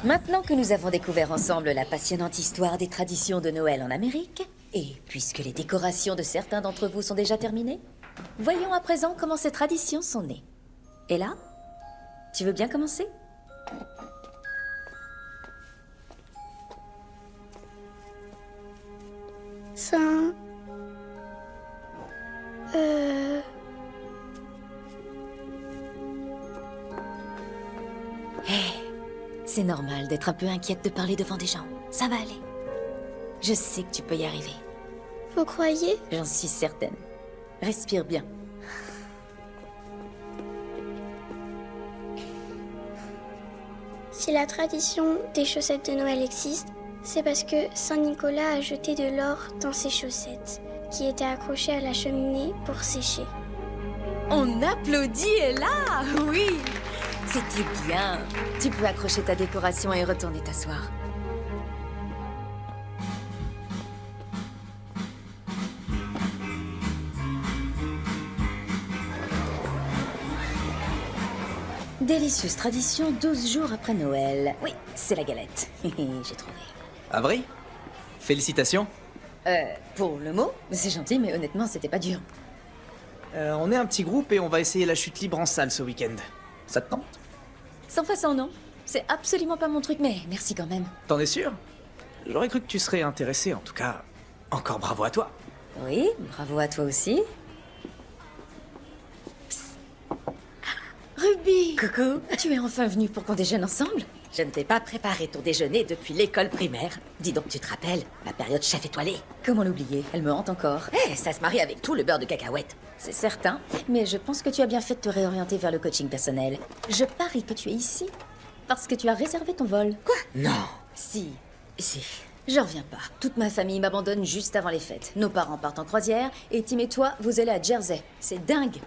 Maintenant que nous avons découvert ensemble la passionnante histoire des traditions de Noël en Amérique, et puisque les décorations de certains d'entre vous sont déjà terminées, voyons à présent comment ces traditions sont nées. Et là, tu veux bien commencer? Ça... C'est normal d'être un peu inquiète de parler devant des gens. Ça va aller. Je sais que tu peux y arriver. Vous croyez? J'en suis certaine. Respire bien. Si la tradition des chaussettes de Noël existe, c'est parce que Saint Nicolas a jeté de l'or dans ses chaussettes, qui étaient accrochées à la cheminée pour sécher. On applaudit, Ella! Oui! C'était bien. Tu peux accrocher ta décoration et retourner t'asseoir. Délicieuse tradition 12 jours après Noël. Oui, c'est la galette. J'ai trouvé. Avery, félicitations. Pour le mot, c'est gentil, mais honnêtement, c'était pas dur. On est un petit groupe et on va essayer la chute libre en salle ce week-end. Ça te tente? Sans façon, non. C'est absolument pas mon truc, mais merci quand même. T'en es sûr? J'aurais cru que tu serais intéressé, en tout cas. Encore bravo à toi. Oui, bravo à toi aussi. Ruby! Coucou, Tu es enfin venue pour qu'on déjeune ensemble? je ne t'ai pas préparé ton déjeuner depuis l'école primaire. Dis donc, tu te rappelles, ma période chef étoilé? Comment l'oublier? Elle me hante encore. Eh, ça se marie avec tout le beurre de cacahuète. C'est certain, mais je pense que tu as bien fait de te réorienter vers le coaching personnel. Je parie que tu es ici parce que tu as réservé ton vol. Quoi? Non. Si, Si. je reviens pas. Toute ma famille m'abandonne juste avant les fêtes. Nos parents partent en croisière et Tim et toi, vous allez à Jersey. C'est dingue.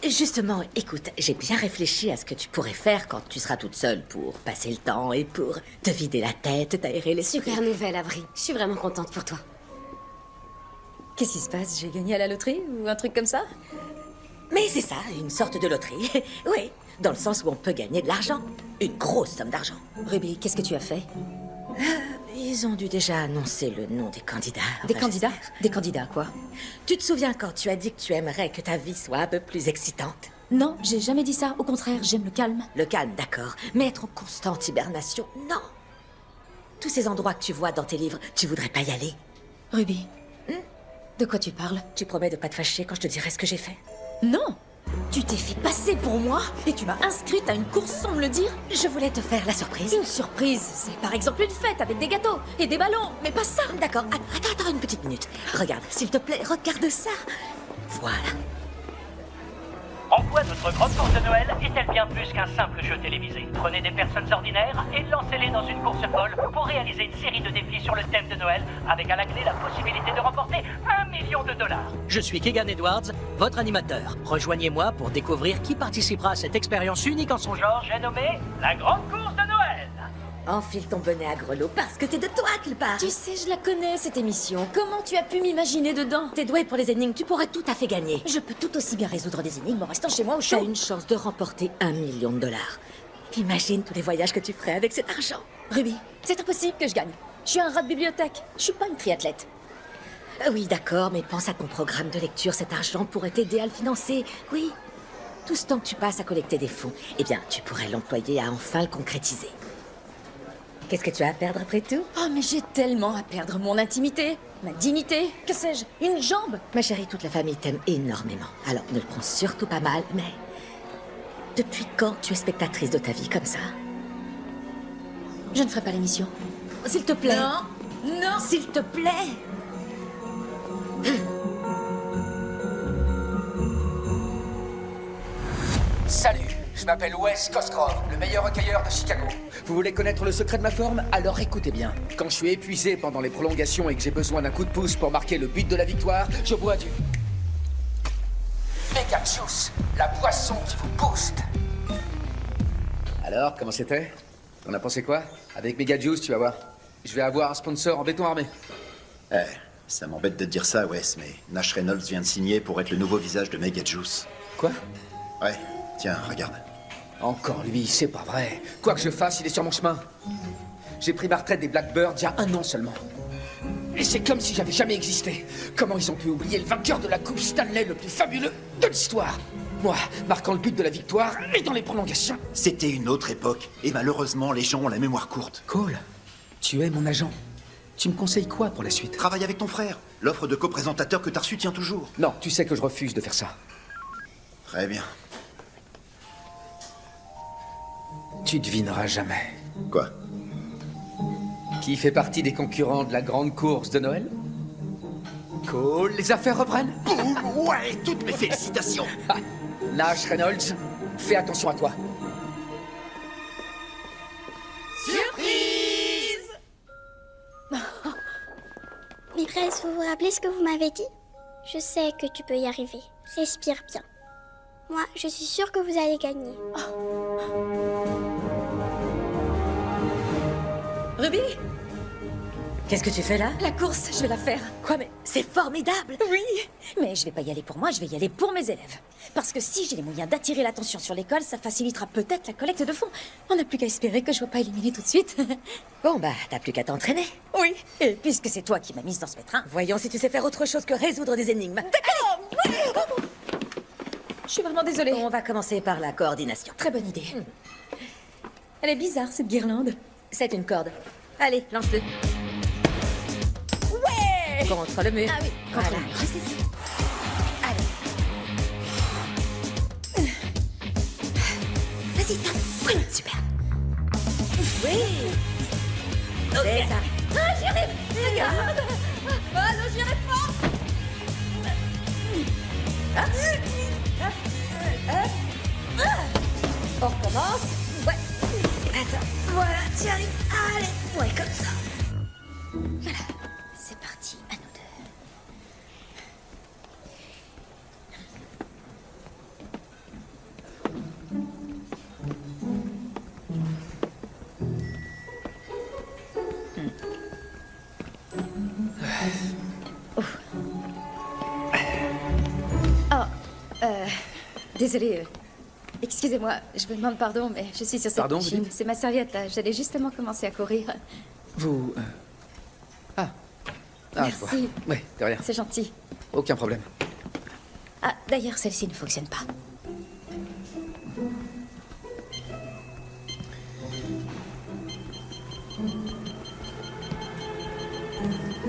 Justement, écoute, j'ai bien réfléchi à ce que tu pourrais faire quand tu seras toute seule pour passer le temps et pour te vider la tête, t'aérer les Super nouvelle, Avery. Je suis vraiment contente pour toi. Qu'est-ce qui se passe? J'ai gagné à la loterie ou un truc comme ça? Mais c'est ça, une sorte de loterie. Oui, dans le sens où on peut gagner de l'argent. Une grosse somme d'argent. Ruby, qu'est-ce que tu as fait? Ils ont dû déjà annoncer le nom des candidats. Des Enfin, candidats? j'espère. Des candidats, quoi? Tu te souviens quand tu as dit que tu aimerais que ta vie soit un peu plus excitante? Non, j'ai jamais dit ça. Au contraire, j'aime le calme. Le calme, d'accord. Mais être en constante hibernation, non. Tous ces endroits que tu vois dans tes livres, tu voudrais pas y aller? Ruby, de quoi tu parles? Tu promets de pas te fâcher quand je te dirai ce que j'ai fait? Non! Tu t'es fait passer pour moi et tu m'as inscrite à une course sans me le dire? Je voulais te faire la surprise. Une surprise, c'est par exemple une fête avec des gâteaux et des ballons, mais pas ça! D'accord, attends une petite minute. Regarde, s'il te plaît, regarde ça. Voilà. En quoi notre grande course de Noël est-elle bien plus qu'un simple jeu télévisé? Prenez des personnes ordinaires et lancez-les dans une course folle pour réaliser une série de défis sur le thème de Noël, avec à la clé la possibilité de remporter $1 million. Je suis Keegan Edwards, votre animateur. Rejoignez-moi pour découvrir qui participera à cette expérience unique en son genre. Genre, j'ai nommé la grande course de Noël. Enfile ton bonnet à grelots parce que c'est de toi qu'il parle. Tu sais, je la connais cette émission. Comment tu as pu m'imaginer dedans? T'es doué pour les énigmes, tu pourrais tout à fait gagner. Je peux tout aussi bien résoudre des énigmes en restant chez moi au Tu as chaud. une chance de remporter $1 million. Imagine tous les voyages que tu ferais avec cet argent. Ruby, c'est impossible que je gagne. Je suis un rat de bibliothèque. Je suis pas une triathlète. Oui, d'accord, mais pense à ton programme de lecture. Cet argent pourrait t'aider à le financer. Oui. Tout ce temps que tu passes à collecter des fonds, eh bien, tu pourrais l'employer à enfin le concrétiser. Qu'est-ce que tu as à perdre après tout? Oh, mais j'ai tellement à perdre. Mon intimité, ma dignité, que sais-je, une jambe. Ma chérie, toute la famille t'aime énormément. Alors, ne le prends surtout pas mal, mais... Depuis quand tu es spectatrice de ta vie comme ça? Je ne ferai pas l'émission. S'il te plaît. Non, non. S'il te plaît. Salut, je m'appelle Wes Cosgrove, le meilleur recueilleur de Chicago. Vous voulez connaître le secret de ma forme? Alors écoutez bien. Quand je suis épuisé pendant les prolongations et que j'ai besoin d'un coup de pouce pour marquer le but de la victoire, je bois du... Mega Juice, la boisson qui vous booste. Alors, comment c'était? T'en as pensé quoi? Avec Mega Juice, tu vas voir. Je vais avoir un sponsor en béton armé. Ça m'embête de te dire ça, Wes, mais Nash Reynolds vient de signer pour être le nouveau visage de Mega Juice. Quoi? Ouais, tiens, regarde. Encore lui, c'est pas vrai. Quoi que je fasse, il est sur mon chemin. J'ai pris ma retraite des Blackbirds il y a 1 an seulement. Et c'est comme si j'avais jamais existé. Comment ils ont pu oublier le vainqueur de la Coupe Stanley le plus fabuleux de l'histoire? Moi, marquant le but de la victoire et dans les prolongations. C'était une autre époque, et malheureusement, les gens ont la mémoire courte. Cole, tu es mon agent. Tu me conseilles quoi pour la suite? Travaille avec ton frère. L'offre de coprésentateur que t'as reçue tient toujours. Non, tu sais que je refuse de faire ça. Très bien. Tu devineras jamais. Quoi? Qui fait partie des concurrents de la grande course de Noël? Cole, les affaires reprennent? Boum! Ouais, toutes mes félicitations! Ah, Nash Reynolds, fais attention à toi. Mipress, vous vous rappelez ce que vous m'avez dit? Je sais que tu peux y arriver. Respire bien. Moi, je suis sûre que vous allez gagner. Ruby, Qu'est-ce que tu fais là? la course, je vais la faire. Quoi, mais c'est formidable! Oui, mais je vais pas y aller pour moi, je vais y aller pour mes élèves. Parce que si j'ai les moyens d'attirer l'attention sur l'école, ça facilitera peut-être la collecte de fonds. On n'a plus qu'à espérer que je ne sois pas éliminée tout de suite. Bon, bah, t'as plus qu'à t'entraîner. Oui, et puisque c'est toi qui m'as mise dans ce pétrin. Voyons si tu sais faire autre chose que résoudre des énigmes. Je suis vraiment désolée. On va commencer par la coordination. Très bonne idée. Elle est bizarre, cette guirlande. C'est une corde. Allez, lance-le. Ouais! Contre le mur. Ah oui, contre Voilà. le mur, c'est ça. Vas-y, tape. Oui, super. Oui. C'est ça. Ah, j'y arrive! Regarde! Ah non, j'y arrive pas! On recommence. Ouais. Attends. Voilà, tu arrives. Allez. Ouais, comme ça. Voilà, c'est parti, à nous deux. Désolée, excusez-moi, je vous demande pardon, mais je suis sur cette Pardon, vous machine. dites? C'est ma serviette, là. J'allais justement commencer à courir. Vous... Ah. Ah, Merci. je vois. Ouais, de rien. C'est gentil. Aucun problème. Ah, d'ailleurs, celle-ci ne fonctionne pas.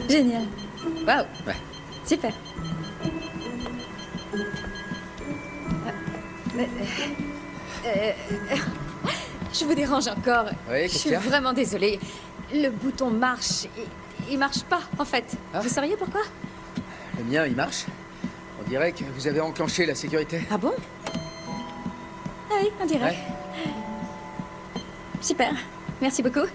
Génial. Waouh. Ouais. Super. Je vous dérange encore. Oui, Je qu'est-ce suis qu'il y a? vraiment désolée. Le bouton marche. Il marche pas, en fait. Ah. Vous sauriez pourquoi? Le mien, il marche. On dirait que vous avez enclenché la sécurité. Ah bon? Ah oui, on dirait. Ouais. Super. Merci beaucoup.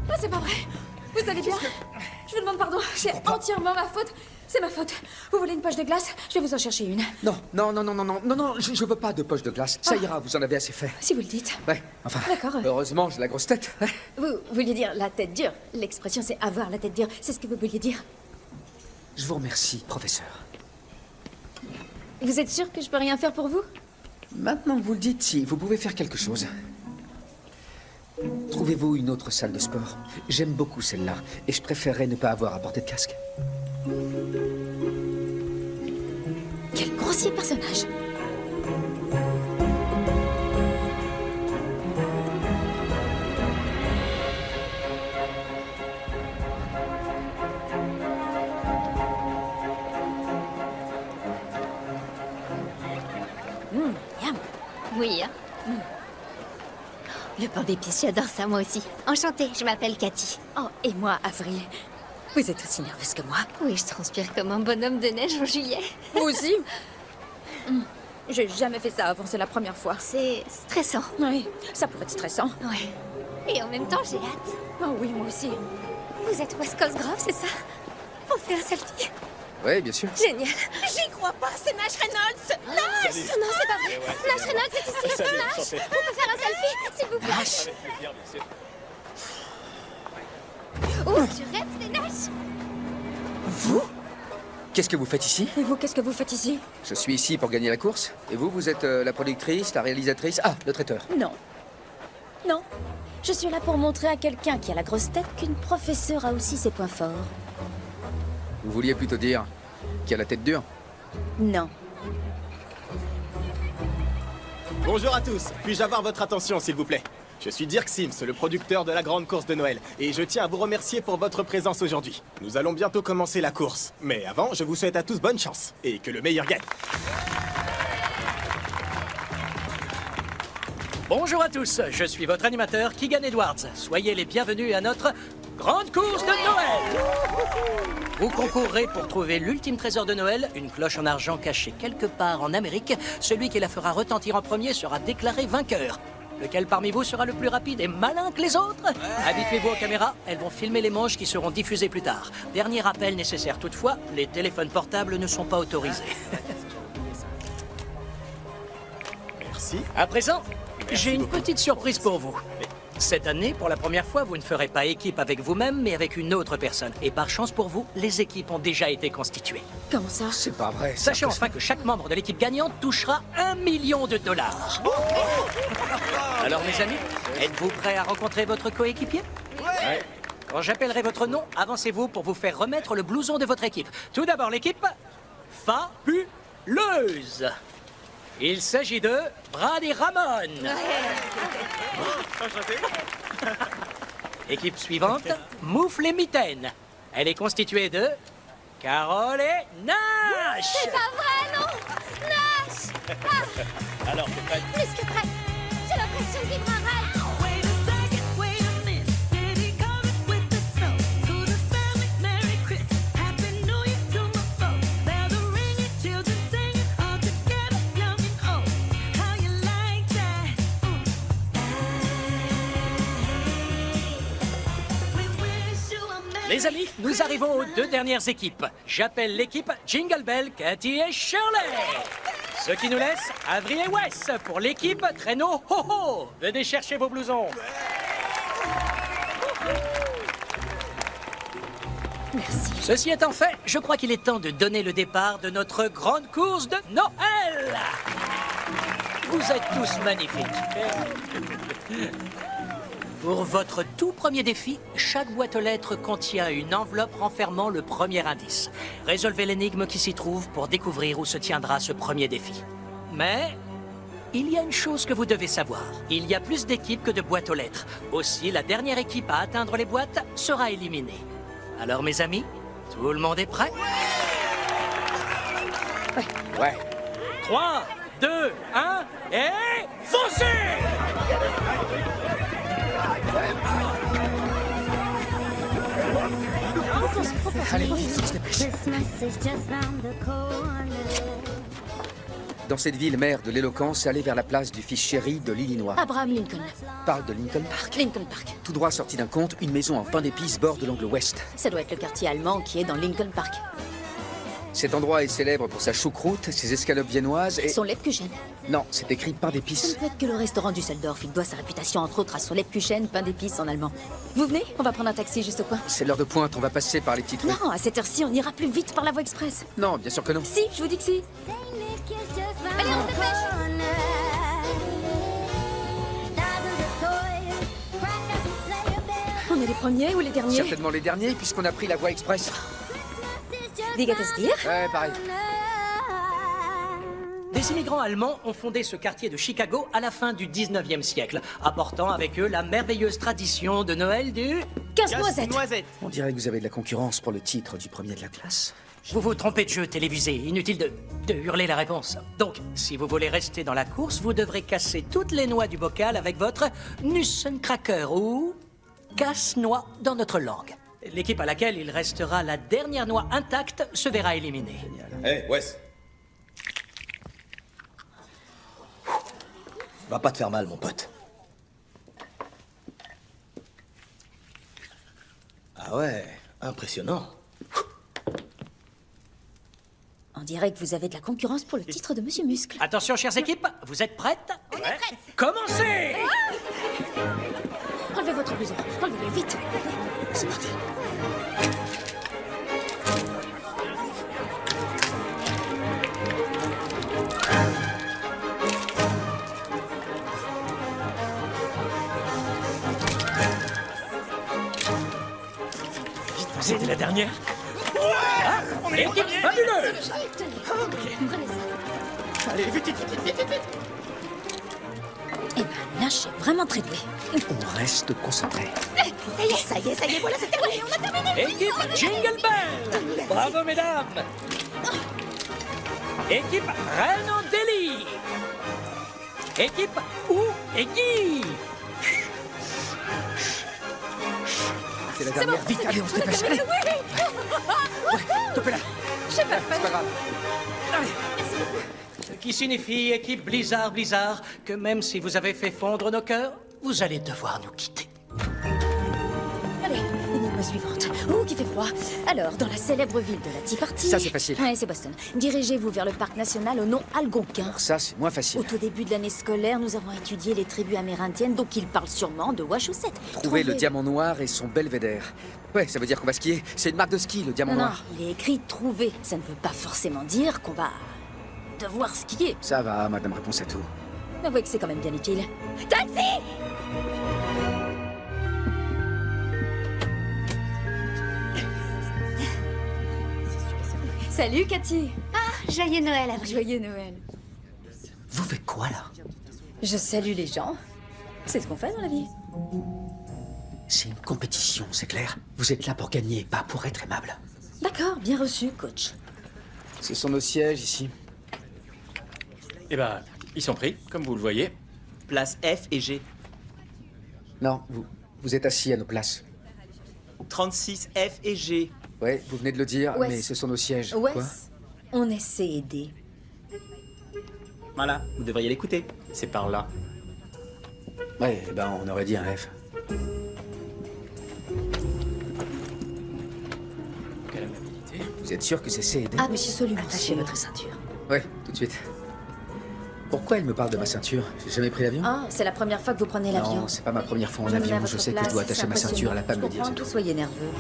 Ah, c'est pas vrai. Vous allez bien? Je vous demande pardon. C'est entièrement ma faute. C'est ma faute. Vous voulez une poche de glace? Je vais vous en chercher une. Non, je veux pas de poche de glace. Ça ira, vous en avez assez fait. Si vous le dites. Ouais, enfin. D'accord. Heureusement, j'ai la grosse tête. Ouais. Vous vouliez dire la tête dure. L'expression, c'est avoir la tête dure. C'est ce que vous vouliez dire. Je vous remercie, professeur. Vous êtes sûr que je peux rien faire pour vous? Maintenant que vous le dites, si, vous pouvez faire quelque chose. Trouvez-vous une autre salle de sport? J'aime beaucoup celle-là, et je préférerais ne pas avoir à porter de casque. Quel grossier personnage. Miam. Oui, hein. Le pain d'épices, j'adore ça moi aussi. Enchantée, je m'appelle Cathy. Oh, et moi, Avril. Vous êtes aussi nerveuse que moi. Oui, je transpire comme un bonhomme de neige en juillet. Moi aussi. J'ai jamais fait ça avant, c'est la première fois. C'est stressant. Oui, ça pourrait être stressant. Ouais. Et en même temps, j'ai hâte. Oh oui, moi aussi. Vous êtes Wes Cosgrove, c'est ça? On fait un selfie. Oui, bien sûr. Génial. J'y crois pas, c'est Nash Reynolds. Nash! Non, c'est pas vrai. Nash Reynolds, c'est ici. Nash, on peut faire un selfie, s'il vous plaît. Nash. Oh, je rêve, c'est Nash. Vous? Qu'est-ce que vous faites ici? Et vous, qu'est-ce que vous faites ici? Je suis ici pour gagner la course. Et vous, vous êtes la productrice, la réalisatrice? Ah, le traiteur. Non. Non. Je suis là pour montrer à quelqu'un qui a la grosse tête qu'une professeure a aussi ses points forts. Vous vouliez plutôt dire qui a la tête dure? Non. Bonjour à tous. Puis-je avoir votre attention, s'il vous plaît? Je suis Dirk Sims, le producteur de la grande course de Noël, et je tiens à vous remercier pour votre présence aujourd'hui. Nous allons bientôt commencer la course. Mais avant, je vous souhaite à tous bonne chance, et que le meilleur gagne. Bonjour à tous, je suis votre animateur Keegan Edwards. Soyez les bienvenus à notre grande course de Noël. Vous concourrez pour trouver l'ultime trésor de Noël, une cloche en argent cachée quelque part en Amérique. Celui qui la fera retentir en premier sera déclaré vainqueur. Lequel parmi vous sera le plus rapide et malin que les autres? Habituez-vous aux caméras, elles vont filmer les manches qui seront diffusées plus tard. Dernier rappel nécessaire toutefois, les téléphones portables ne sont pas autorisés. Merci. À présent, j'ai une petite surprise pour vous. Cette année, pour la première fois, vous ne ferez pas équipe avec vous-même, mais avec une autre personne. Et par chance pour vous, les équipes ont déjà été constituées. Comment ça? C'est pas vrai. Sachez enfin que chaque membre de l'équipe gagnante touchera $1 million. Alors mes amis, êtes-vous prêts à rencontrer votre coéquipier? Ouais. Quand j'appellerai votre nom, avancez-vous pour vous faire remettre le blouson de votre équipe. Tout d'abord l'équipe fabuleuse. Il s'agit de Brad et Ramon. Équipe suivante, Moufle et Mitaine. Elle est constituée de Carole et Nash. C'est pas vrai, non? Nash! Ah, Alors, t'es prête? plus que prête. J'ai l'impression de vivre un rêve. Les amis, nous arrivons aux deux dernières équipes. J'appelle l'équipe Jingle Bell, Cathy et Shirley. Ce qui nous laisse Avery et Wes pour l'équipe Traîneau Ho Ho. Venez chercher vos blousons. Merci. Ceci étant fait, je crois qu'il est temps de donner le départ de notre grande course de Noël. Vous êtes tous magnifiques. Pour votre tout premier défi, chaque boîte aux lettres contient une enveloppe renfermant le premier indice. Résolvez l'énigme qui s'y trouve pour découvrir où se tiendra ce premier défi. Mais il y a une chose que vous devez savoir. Il y a plus d'équipes que de boîtes aux lettres. Aussi, la dernière équipe à atteindre les boîtes sera éliminée. Alors mes amis, tout le monde est prêt? Ouais. 3, 2, 1, et foncez! Allez, vite, on se dépêche. Dans cette ville mère de l'éloquence, allez vers la place du fils chéri de l'Illinois. Abraham Lincoln. Parle de Lincoln Park. Lincoln Park. Tout droit sorti d'un conte, une maison en pain d'épices borde l'angle ouest. Ça doit être le quartier allemand qui est dans Lincoln Park. Cet endroit est célèbre pour sa choucroute, ses escalopes viennoises et... Son Lebkuchen. Non, c'est écrit pain Ça d'épices. ne peut être que le restaurant Düsseldorf. Il doit sa réputation entre autres à son Lebkuchen, pain d'épices en allemand. Vous venez? On va prendre un taxi juste au coin. C'est l'heure de pointe, on va passer par les petites rues. Non, à cette heure-ci, on ira plus vite par la voie express. Non, bien sûr que non. Si, je vous dis que si. Allez, on se dépêche. On est les premiers ou les derniers? Certainement les derniers, puisqu'on a pris la voie express. Wie geht es dir? Ouais, pareil. Des immigrants allemands ont fondé ce quartier de Chicago à la fin du 19e siècle, apportant avec eux la merveilleuse tradition de Noël du... Casse-noisette. On dirait que vous avez de la concurrence pour le titre du premier de la classe. Vous vous trompez de jeu télévisé, inutile de hurler la réponse. Donc, si vous voulez rester dans la course, vous devrez casser toutes les noix du bocal avec votre Nussencracker ou casse-noix dans notre langue. L'équipe à laquelle il restera la dernière noix intacte se verra éliminée. Hé, Wes. Va pas te faire mal, mon pote. Ah ouais, impressionnant. On dirait que vous avez de la concurrence pour le titre de Monsieur Muscle. Attention, chères équipes, vous êtes prêtes? On est prêtes. Commencez! Enlevez votre blouson, enlevez-le vite. C'est parti. C'était la dernière? Ah, on est équipe fabuleuse! Allez, vite, vite, vite, vite, vite. Eh ben là, je suis vraiment très douée. On reste concentré. Ça y est, voilà, c'est terminé, on a terminé. Équipe Jingle Bell! Bravo, mesdames! Équipe Reine en délire! Équipe Où et Guy! C'est la dernière, vite, allez, on se dépêche, allez. Ouais, topez-la. J'ai pas C'est pas grave. Allez. Ce qui signifie, équipe Blizzard, que même si vous avez fait fondre nos cœurs, vous allez devoir nous quitter. Allez, énigme suivante. Oh, qui fait froid. Alors, dans la célèbre ville de la Tea Party... Ça, c'est facile. Ouais, c'est Boston. Dirigez-vous vers le parc national au nom algonquin. Ça, c'est moins facile. Au tout début de l'année scolaire, nous avons étudié les tribus amérindiennes, donc ils parlent sûrement de Wachusett. Trouver le diamant noir et son belvédère. Ouais, ça veut dire qu'on va skier. C'est une marque de ski, le diamant Non, noir. il est écrit trouver. Ça ne veut pas forcément dire qu'on va devoir skier. Ça va, madame réponse à tout. Avouez que c'est quand même bien utile. Taxi! Salut, Cathy. Ah, joyeux Noël, Avril. Joyeux Noël. Vous faites quoi, là? Je salue les gens. C'est ce qu'on fait dans la vie. C'est une compétition, c'est clair. Vous êtes là pour gagner, pas pour être aimable. D'accord, bien reçu, coach. Ce sont nos sièges, ici. Eh ben, ils sont pris, comme vous le voyez. Place F et G. Non, vous êtes assis à nos places. 36 F et G. Ouais, vous venez de le dire, Wes. mais ce sont nos sièges. Wes, Quoi? on essaie d'aider. Voilà, vous devriez l'écouter. C'est par là. Ouais, eh ben on aurait dit un F. Quelle amabilité. Vous êtes sûr que c'est C et D? Ah, monsieur, absolument. Attachez votre ceinture. Ouais, tout de suite. Pourquoi elle me parle de ma ceinture? J'ai jamais pris l'avion? Ah, c'est la première fois que vous prenez l'avion. Non, c'est pas ma première fois en Je me mets à avion. votre Je sais que place, je dois c'est attacher ma ceinture, elle a pas à me le dire, Je c'est comprends que tout. vous soyez nerveux.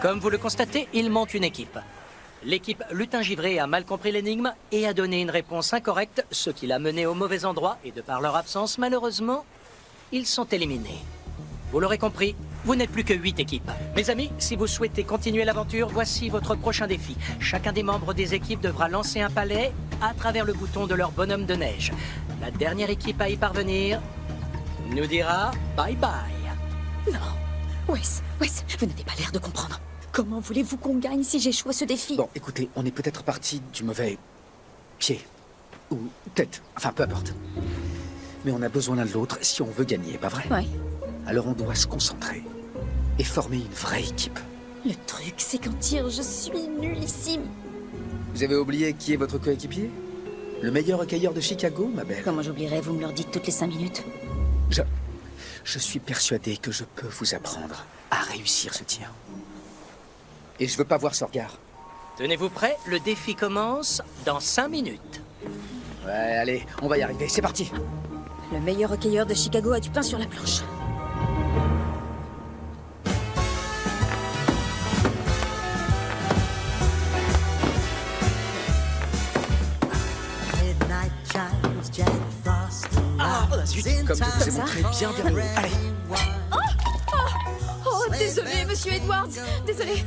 Comme vous le constatez, il manque une équipe. L'équipe Lutin Givré a mal compris l'énigme et a donné une réponse incorrecte, ce qui l'a mené au mauvais endroit, et de par leur absence, malheureusement, ils sont éliminés. Vous l'aurez compris, vous n'êtes plus que 8 équipes. Mes amis, si vous souhaitez continuer l'aventure, voici votre prochain défi. Chacun des membres des équipes devra lancer un palais à travers le bouton de leur bonhomme de neige. La dernière équipe à y parvenir nous dira bye bye. Non. Wes, vous n'avez pas l'air de comprendre. Comment voulez-vous qu'on gagne si j'échoue à ce défi? Bon, écoutez, on est peut-être parti du mauvais pied. Ou tête, enfin peu importe. Mais on a besoin l'un de l'autre si on veut gagner, pas vrai? Ouais. Alors on doit se concentrer et former une vraie équipe. Le truc, c'est qu'en tir, je suis nullissime. Vous avez oublié qui est votre coéquipier? Le meilleur recueilleur de Chicago, ma belle. Comment j'oublierais, vous me le dites toutes les 5 minutes. Je suis persuadé que je peux vous apprendre à réussir ce tir. Et je veux pas voir ce regard. Tenez-vous prêts, le défi commence dans 5 minutes. Ouais, allez, on va y arriver, c'est parti. Le meilleur recueilleur de Chicago a du pain sur la planche. Ah, zut, comme je vous ai montré bien vers le haut. Allez. Oh, désolé, monsieur Edwards. Désolé.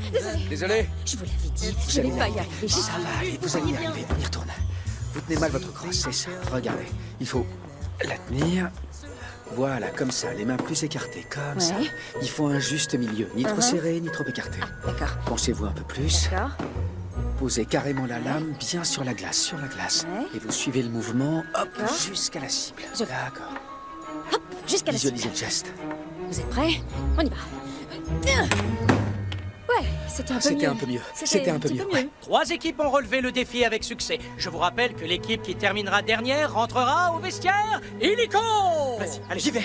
Désolé. Je vous l'avais dit, Vous je allez vais y pas y arriver. arriver. Ça va aller, vous allez y arriver. On y retourne. Vous tenez mal votre crosse, c'est ça. Regardez, il faut la tenir. Voilà, comme ça, les mains plus écartées, comme ça. Il faut un juste milieu, ni trop serré, ni trop écarté. D'accord. Penchez-vous un peu plus. D'accord. Posez carrément la lame bien sur la glace, Et vous suivez le mouvement, hop, jusqu'à la cible. D'accord. jusqu'à la Visualisez cible. le geste. Vous êtes prêts? On y va. Ouais, c'était un peu mieux. C'était un peu mieux. C'était un peu mieux. Ouais. 3 équipes ont relevé le défi avec succès. Je vous rappelle que l'équipe qui terminera dernière rentrera au vestiaire illico. Vas-y, allez, j'y vais.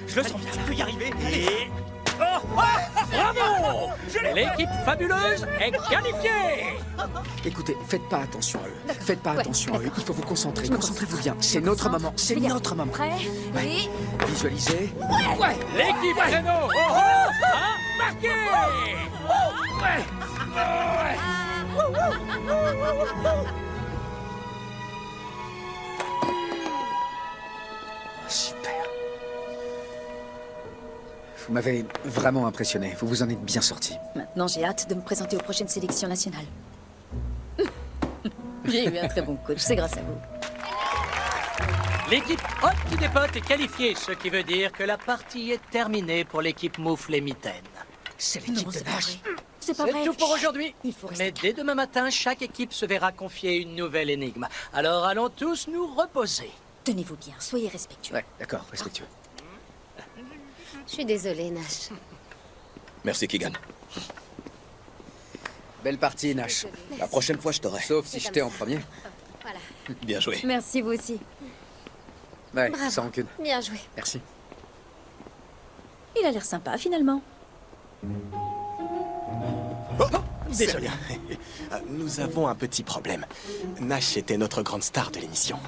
Je le sens bien, tu peux y arriver. Et... Bravo! L'équipe fabuleuse est qualifiée! Écoutez, faites pas attention à eux. Faites pas Ouais, attention à eux. d'accord. Il faut vous concentrer. Je me Concentrez-vous concentre. bien. C'est notre moment. C'est Regarde. notre moment. Prêt? Ouais. Oui. Visualisez. Ouais. L'équipe Renault a marqué! Super. Vous m'avez vraiment impressionné. Vous vous en êtes bien sorti. Maintenant, j'ai hâte de me présenter aux prochaines sélections nationales. J'ai eu un très bon coach, c'est grâce à vous. L'équipe Hot qui dépote est qualifiée, ce qui veut dire que la partie est terminée pour l'équipe Moufle et Mitaine. C'est l'équipe de Nash. C'est pas vrai. C'est tout pour aujourd'hui. Il faut rester Mais dès demain matin, chaque équipe se verra confier une nouvelle énigme. Alors allons tous nous reposer. Tenez-vous bien, soyez respectueux. Ouais, d'accord, respectueux. Je suis désolée, Nash. Merci, Keegan. Belle partie, Nash. La prochaine fois, je t'aurai. Sauf si j'étais en premier. Voilà. Bien joué. Merci, vous aussi. Ouais, Bravo. sans rancune. Bien joué. Merci. Il a l'air sympa, finalement. Désolé. Nous avons un petit problème. Nash était notre grande star de l'émission.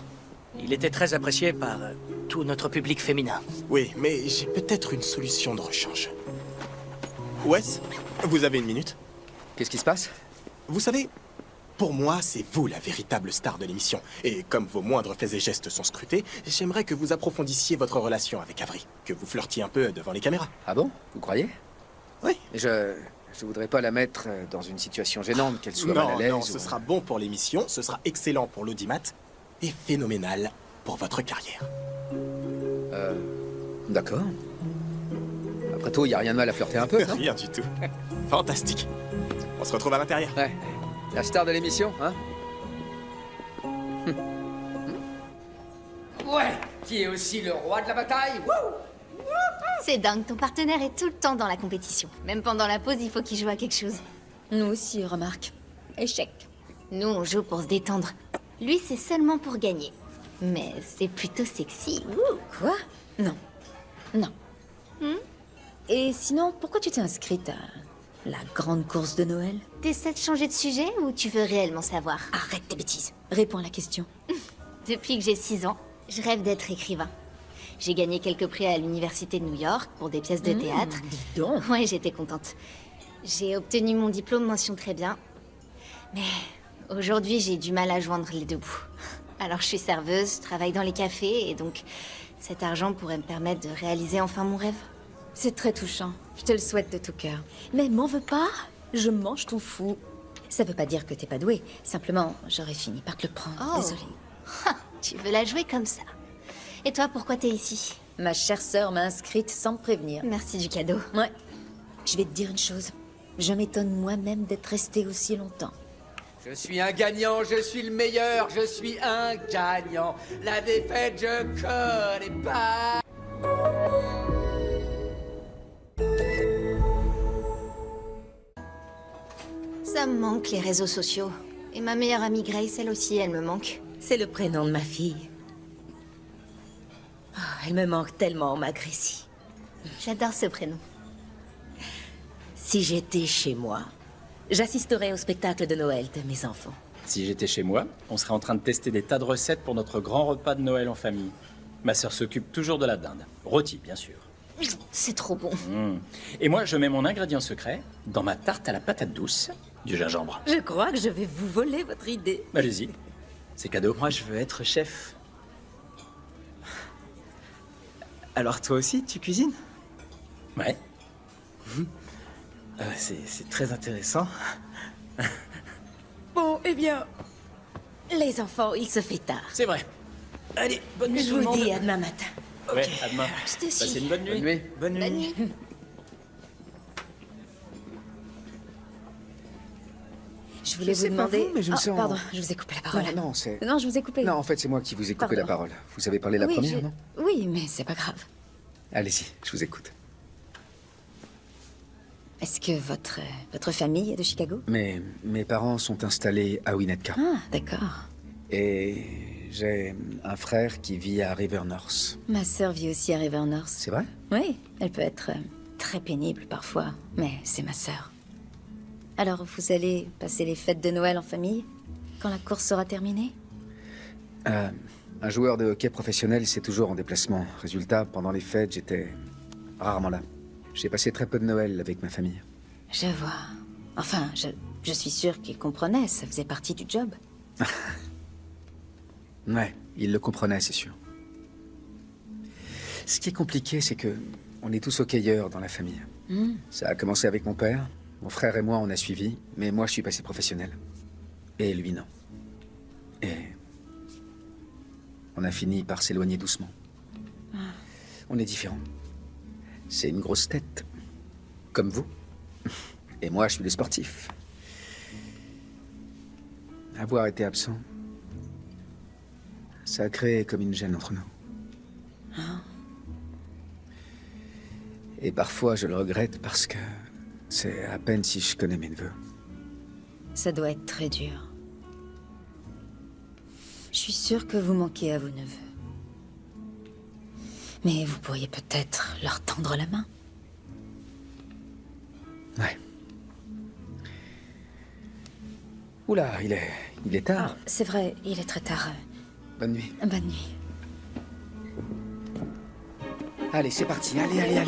Il était très apprécié par tout notre public féminin. Oui, mais j'ai peut-être une solution de rechange. Wes, vous avez une minute? Qu'est-ce qui se passe? Vous savez, pour moi, c'est vous la véritable star de l'émission. Et comme vos moindres faits et gestes sont scrutés, j'aimerais que vous approfondissiez votre relation avec Avery. Que vous flirtiez un peu devant les caméras. Ah bon? Vous croyez? Oui. Je voudrais pas la mettre dans une situation gênante, qu'elle soit mal à Non, l'aise. non, ce sera bon pour l'émission, ce sera excellent pour l'audimat et phénoménal pour votre carrière. D'accord. Après tout, il y a rien de mal à flirter un peu, non? Rien du tout. Fantastique. On se retrouve à l'intérieur. Ouais. La star de l'émission, hein? Ouais, qui est aussi le roi de la bataille. C'est dingue, ton partenaire est tout le temps dans la compétition. Même pendant la pause, il faut qu'il joue à quelque chose. Nous aussi, remarque. Échec. Nous, on joue pour se détendre. Lui, c'est seulement pour gagner. Mais c'est plutôt sexy. Quoi? Non. Non. Et sinon, pourquoi tu t'es inscrite à la grande course de Noël? T'essaies de changer de sujet ou tu veux réellement savoir? Arrête tes bêtises. Réponds à la question. Depuis que j'ai 6 ans, je rêve d'être écrivain. J'ai gagné quelques prix à l'université de New York pour des pièces de théâtre. Dis donc. Ouais, j'étais contente. J'ai obtenu mon diplôme mention très bien. Mais aujourd'hui, j'ai du mal à joindre les deux bouts. Alors je suis serveuse, je travaille dans les cafés et donc cet argent pourrait me permettre de réaliser enfin mon rêve. C'est très touchant. Je te le souhaite de tout cœur. Mais m'en veux pas. Je mange ton fou. Ça veut pas dire que t'es pas douée. Simplement, j'aurais fini par te le prendre. Oh. Désolée. Ha, tu veux la jouer comme ça. Et toi, pourquoi t'es ici? Ma chère sœur m'a inscrite sans me prévenir. Merci du cadeau. Ouais. Je vais te dire une chose. Je m'étonne moi-même d'être restée aussi longtemps. Je suis un gagnant, je suis le meilleur, je suis un gagnant. La défaite, je connais pas. Ça me manque les réseaux sociaux. Et ma meilleure amie Grace, elle aussi, elle me manque. C'est le prénom de ma fille. Oh, elle me manque tellement, ma Gracie. J'adore ce prénom. Si j'étais chez moi, j'assisterais au spectacle de Noël de mes enfants. Si j'étais chez moi, on serait en train de tester des tas de recettes pour notre grand repas de Noël en famille. Ma sœur s'occupe toujours de la dinde. Rôti, bien sûr. C'est trop bon. Et moi, je mets mon ingrédient secret dans ma tarte à la patate douce, du gingembre. Je crois que je vais vous voler votre idée. Allez-y, c'est cadeau. Moi, je veux être chef. Alors, toi aussi, tu cuisines? Ouais. C'est très intéressant. Bon, eh bien, les enfants, il se fait tard. C'est vrai. Allez, bonne nuit Je tout le vous monde. dis à demain matin. Ouais, à demain. Je te suis. Passez une bonne nuit. Bonne nuit. Bonne nuit. Bonne nuit. Je voulais Je sais vous pas demander... vous, mais je me sens- Pardon, je vous ai coupé la parole. Non, c'est... Non, je vous ai coupé. Non, en fait, c'est moi qui vous ai coupé Pardon. la parole. Vous avez parlé la oui, première, non? Oui, mais c'est pas grave. Allez-y, je vous écoute. Est-ce que votre famille est de Chicago? Mes parents sont installés à Winnetka. Ah, d'accord. Et j'ai un frère qui vit à River North. Ma sœur vit aussi à River North. C'est vrai? Oui, elle peut être très pénible parfois, mais c'est ma sœur. Alors, vous allez passer les fêtes de Noël en famille? Quand la course sera terminée? Un joueur de hockey professionnel, c'est toujours en déplacement. Résultat, pendant les fêtes, j'étais rarement là. J'ai passé très peu de Noël avec ma famille. Je vois. Enfin, je suis sûre qu'il comprenait, ça faisait partie du job. Ouais, il le comprenait, c'est sûr. Ce qui est compliqué, c'est que on est tous hockeyeurs dans la famille. Ça a commencé avec mon père. Mon frère et moi, on a suivi. Mais moi, je suis passé professionnel. Et lui, non. Et on a fini par s'éloigner doucement. On est différents. C'est une grosse tête. Comme vous. Et moi, je suis le sportif. Avoir été absent, ça a créé comme une gêne entre nous. Et parfois, je le regrette parce que c'est à peine si je connais mes neveux. Ça doit être très dur. Je suis sûre que vous manquez à vos neveux. Mais vous pourriez peut-être leur tendre la main. Ouais. Oula, il est tard. Ah, c'est vrai, il est très tard. Bonne nuit. Bonne nuit. Allez, c'est parti. Allez.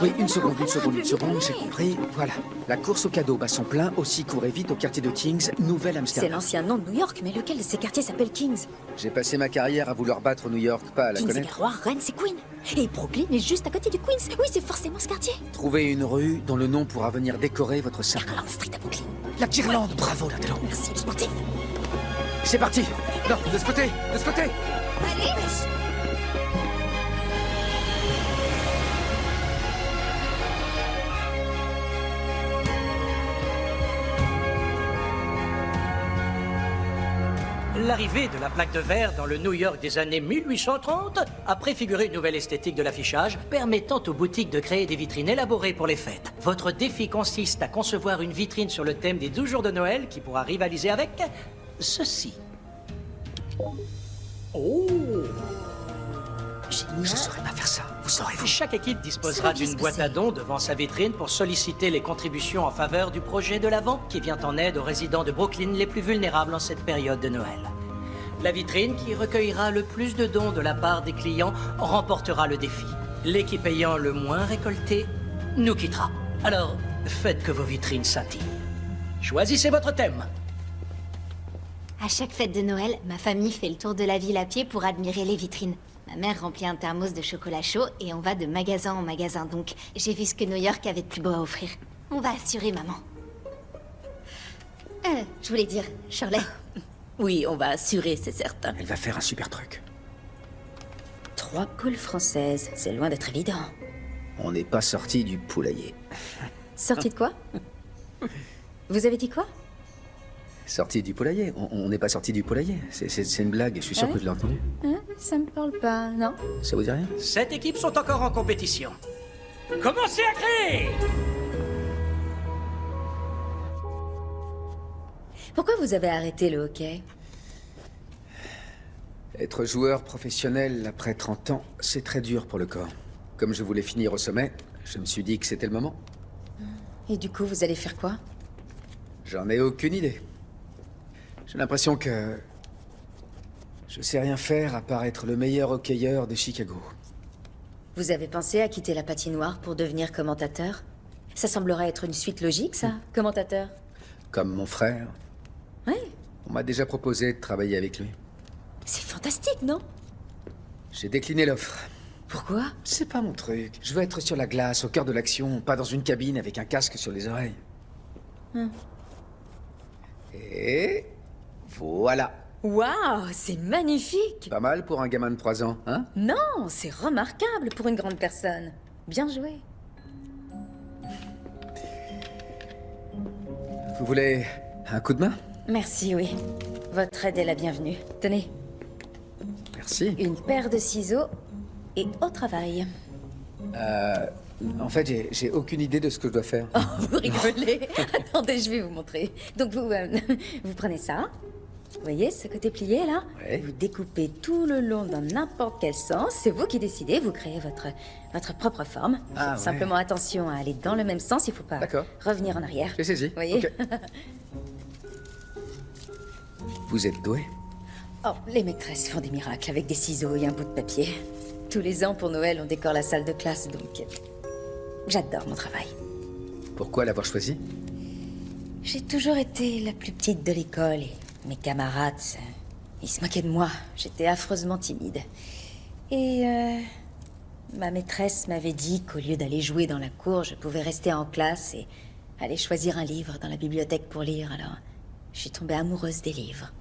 Oui, une seconde, j'ai compris. Voilà. La course au cadeau bat son plein. Aussi, courez vite au quartier de Kings, Nouvelle-Amsterdam. C'est l'ancien nom de New York, mais lequel de ces quartiers s'appelle Kings? J'ai passé ma carrière à vouloir battre New York, pas à la Kings et connaître. Garois, Rennes, c'est Queen. Et Brooklyn est juste à côté du Queens. Oui, c'est forcément ce quartier. Trouvez une rue dont le nom pourra venir décorer votre symbole. Garland Street à Brooklyn. La guirlande, bravo là-dedans. Merci, le sportif. C'est parti. Non, de ce côté. Allez. L'arrivée de la plaque de verre dans le New York des années 1830 a préfiguré une nouvelle esthétique de l'affichage, permettant aux boutiques de créer des vitrines élaborées pour les fêtes. Votre défi consiste à concevoir une vitrine sur le thème des 12 jours de Noël qui pourra rivaliser avec ceci. Oh! Je ne saurais pas faire ça. Vous saurez, vous. Chaque équipe disposera d'une boîte à dons devant sa vitrine pour solliciter les contributions en faveur du projet de l'Avent qui vient en aide aux résidents de Brooklyn les plus vulnérables en cette période de Noël. La vitrine qui recueillera le plus de dons de la part des clients remportera le défi. L'équipe ayant le moins récolté nous quittera. Alors, faites que vos vitrines scintillent. Choisissez votre thème. À chaque fête de Noël, ma famille fait le tour de la ville à pied pour admirer les vitrines. Ma mère remplit un thermos de chocolat chaud et on va de magasin en magasin, donc j'ai vu ce que New York avait de plus beau à offrir. On va assurer maman. Je voulais dire, Shirley. Oui, on va assurer, c'est certain. Elle va faire un super truc. 3 poules françaises, c'est loin d'être évident. On n'est pas sorti du poulailler. Sorti de quoi? Vous avez dit quoi? Sorti du poulailler. On n'est pas sorti du poulailler. C'est une blague, je suis sûr que je l'ai entendu. Ça me parle pas, non? Ça vous dit rien? 7 équipes sont encore en compétition. Commencez à créer! Pourquoi vous avez arrêté le hockey? Être joueur professionnel après 30 ans, c'est très dur pour le corps. Comme je voulais finir au sommet, je me suis dit que c'était le moment. Et du coup, vous allez faire quoi? J'en ai aucune idée. J'ai l'impression que je sais rien faire à part être le meilleur hockeyeur de Chicago. Vous avez pensé à quitter la patinoire pour devenir commentateur? Ça semblerait être une suite logique, ça, commentateur. Comme mon frère. Oui. On m'a déjà proposé de travailler avec lui. C'est fantastique, non? J'ai décliné l'offre. Pourquoi? C'est pas mon truc. Je veux être sur la glace, au cœur de l'action, pas dans une cabine avec un casque sur les oreilles. Et voilà. Waouh, c'est magnifique! Pas mal pour un gamin de 3 ans, hein? Non, c'est remarquable pour une grande personne. Bien joué. Vous voulez un coup de main? Merci, oui. Votre aide est la bienvenue. Tenez. Merci. Une paire de ciseaux et au travail. En fait, j'ai aucune idée de ce que je dois faire. Oh, vous rigolez. Attendez, je vais vous montrer. Donc vous, vous prenez ça. Vous voyez ce côté plié là? Ouais. Vous découpez tout le long dans n'importe quel sens. C'est vous qui décidez. Vous créez votre propre forme. Ah, Faites simplement attention à aller dans le même sens. Il faut pas revenir en arrière. J'ai saisi. Vous voyez? Ok. Vous êtes doué? Oh, les maîtresses font des miracles avec des ciseaux et un bout de papier. Tous les ans pour Noël, on décore la salle de classe, donc j'adore mon travail. Pourquoi l'avoir choisi? J'ai toujours été la plus petite de l'école et mes camarades, ils se moquaient de moi. J'étais affreusement timide. Et ma maîtresse m'avait dit qu'au lieu d'aller jouer dans la cour, je pouvais rester en classe et aller choisir un livre dans la bibliothèque pour lire. Alors, je suis tombée amoureuse des livres.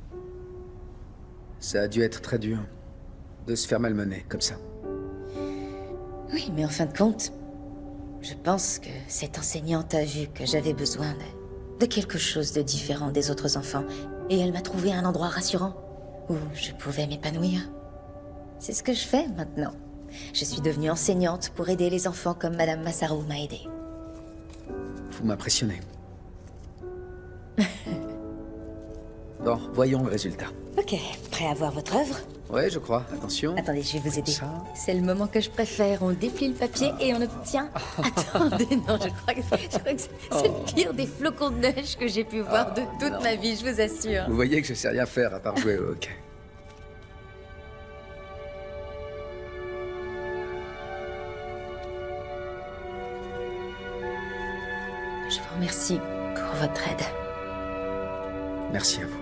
Ça a dû être très dur de se faire malmener comme ça. Oui, mais en fin de compte, je pense que cette enseignante a vu que j'avais besoin de quelque chose de différent des autres enfants. Et elle m'a trouvé un endroit rassurant où je pouvais m'épanouir. C'est ce que je fais maintenant. Je suis devenue enseignante pour aider les enfants comme Madame Massaro m'a aidée. Vous m'impressionnez. Bon, voyons le résultat. Ok, prêt à voir votre œuvre? Ouais, je crois. Attention. Attendez, je vais vous aider. C'est le moment que je préfère. On déplie le papier et on obtient... Attendez, non, je crois que c'est le pire des flocons de neige que j'ai pu voir de toute ma vie, je vous assure. Vous voyez que je sais rien faire à part jouer au hockey. Je vous remercie pour votre aide. Merci à vous.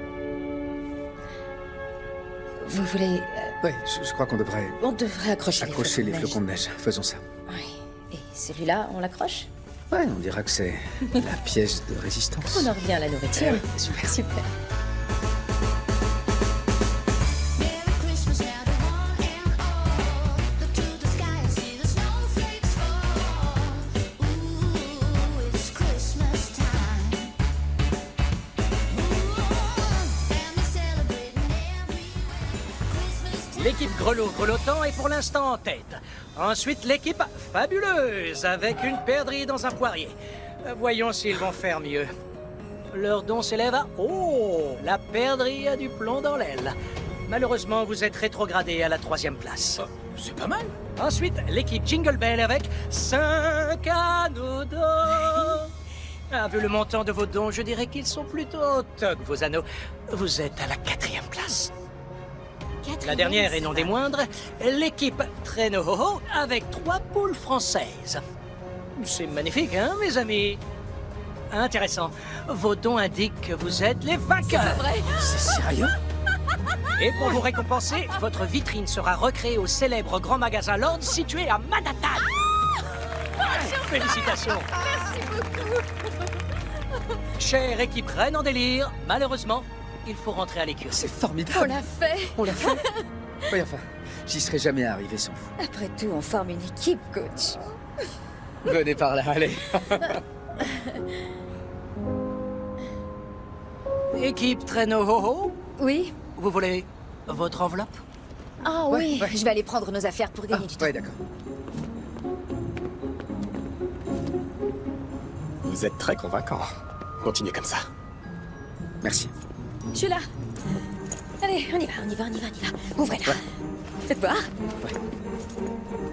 Vous voulez... Ouais, je crois qu'on devrait... On devrait accrocher les flocons de neige. Faisons ça. Oui. Et celui-là, on l'accroche? Ouais, on dira que c'est la pièce de résistance. On en revient à la nourriture. Super, super. L'équipe grelot-grelottant est pour l'instant en tête. Ensuite, l'équipe fabuleuse, avec une perdrix dans un poirier. Voyons s'ils vont faire mieux. Leur don s'élève à... Oh, la perdrix a du plomb dans l'aile. Malheureusement, vous êtes rétrogradé à la 3e place. C'est pas mal. Ensuite, l'équipe Jingle Bell avec 5 anneaux d'or. Vu le montant de vos dons, je dirais qu'ils sont plutôt toc, vos anneaux. Vous êtes à la 4e place. La dernière et non des moindres, l'équipe Traîneau Ho avec 3 poules françaises. C'est magnifique, hein, mes amis? Intéressant. Vos dons indiquent que vous êtes les vainqueurs. C'est vrai? C'est sérieux? Et pour vous récompenser, votre vitrine sera recréée au célèbre grand magasin Lord situé à Manhattan. Félicitations. Merci beaucoup. Chère équipe Reine en délire, malheureusement, il faut rentrer à l'écurie. C'est formidable. On l'a fait. On l'a fait. Oui, enfin, j'y serais jamais arrivé sans vous. Après tout, on forme une équipe, coach. Venez par là, allez. Équipe Traîneau Ho. Oui? Vous voulez votre enveloppe? Ah oui, je vais aller prendre nos affaires pour gagner du temps. Ouais, d'accord. Vous êtes très convaincant. Continuez comme ça. Merci. Je suis là. Allez, on y va. Ouvrez-la. Faites voir. Ouais.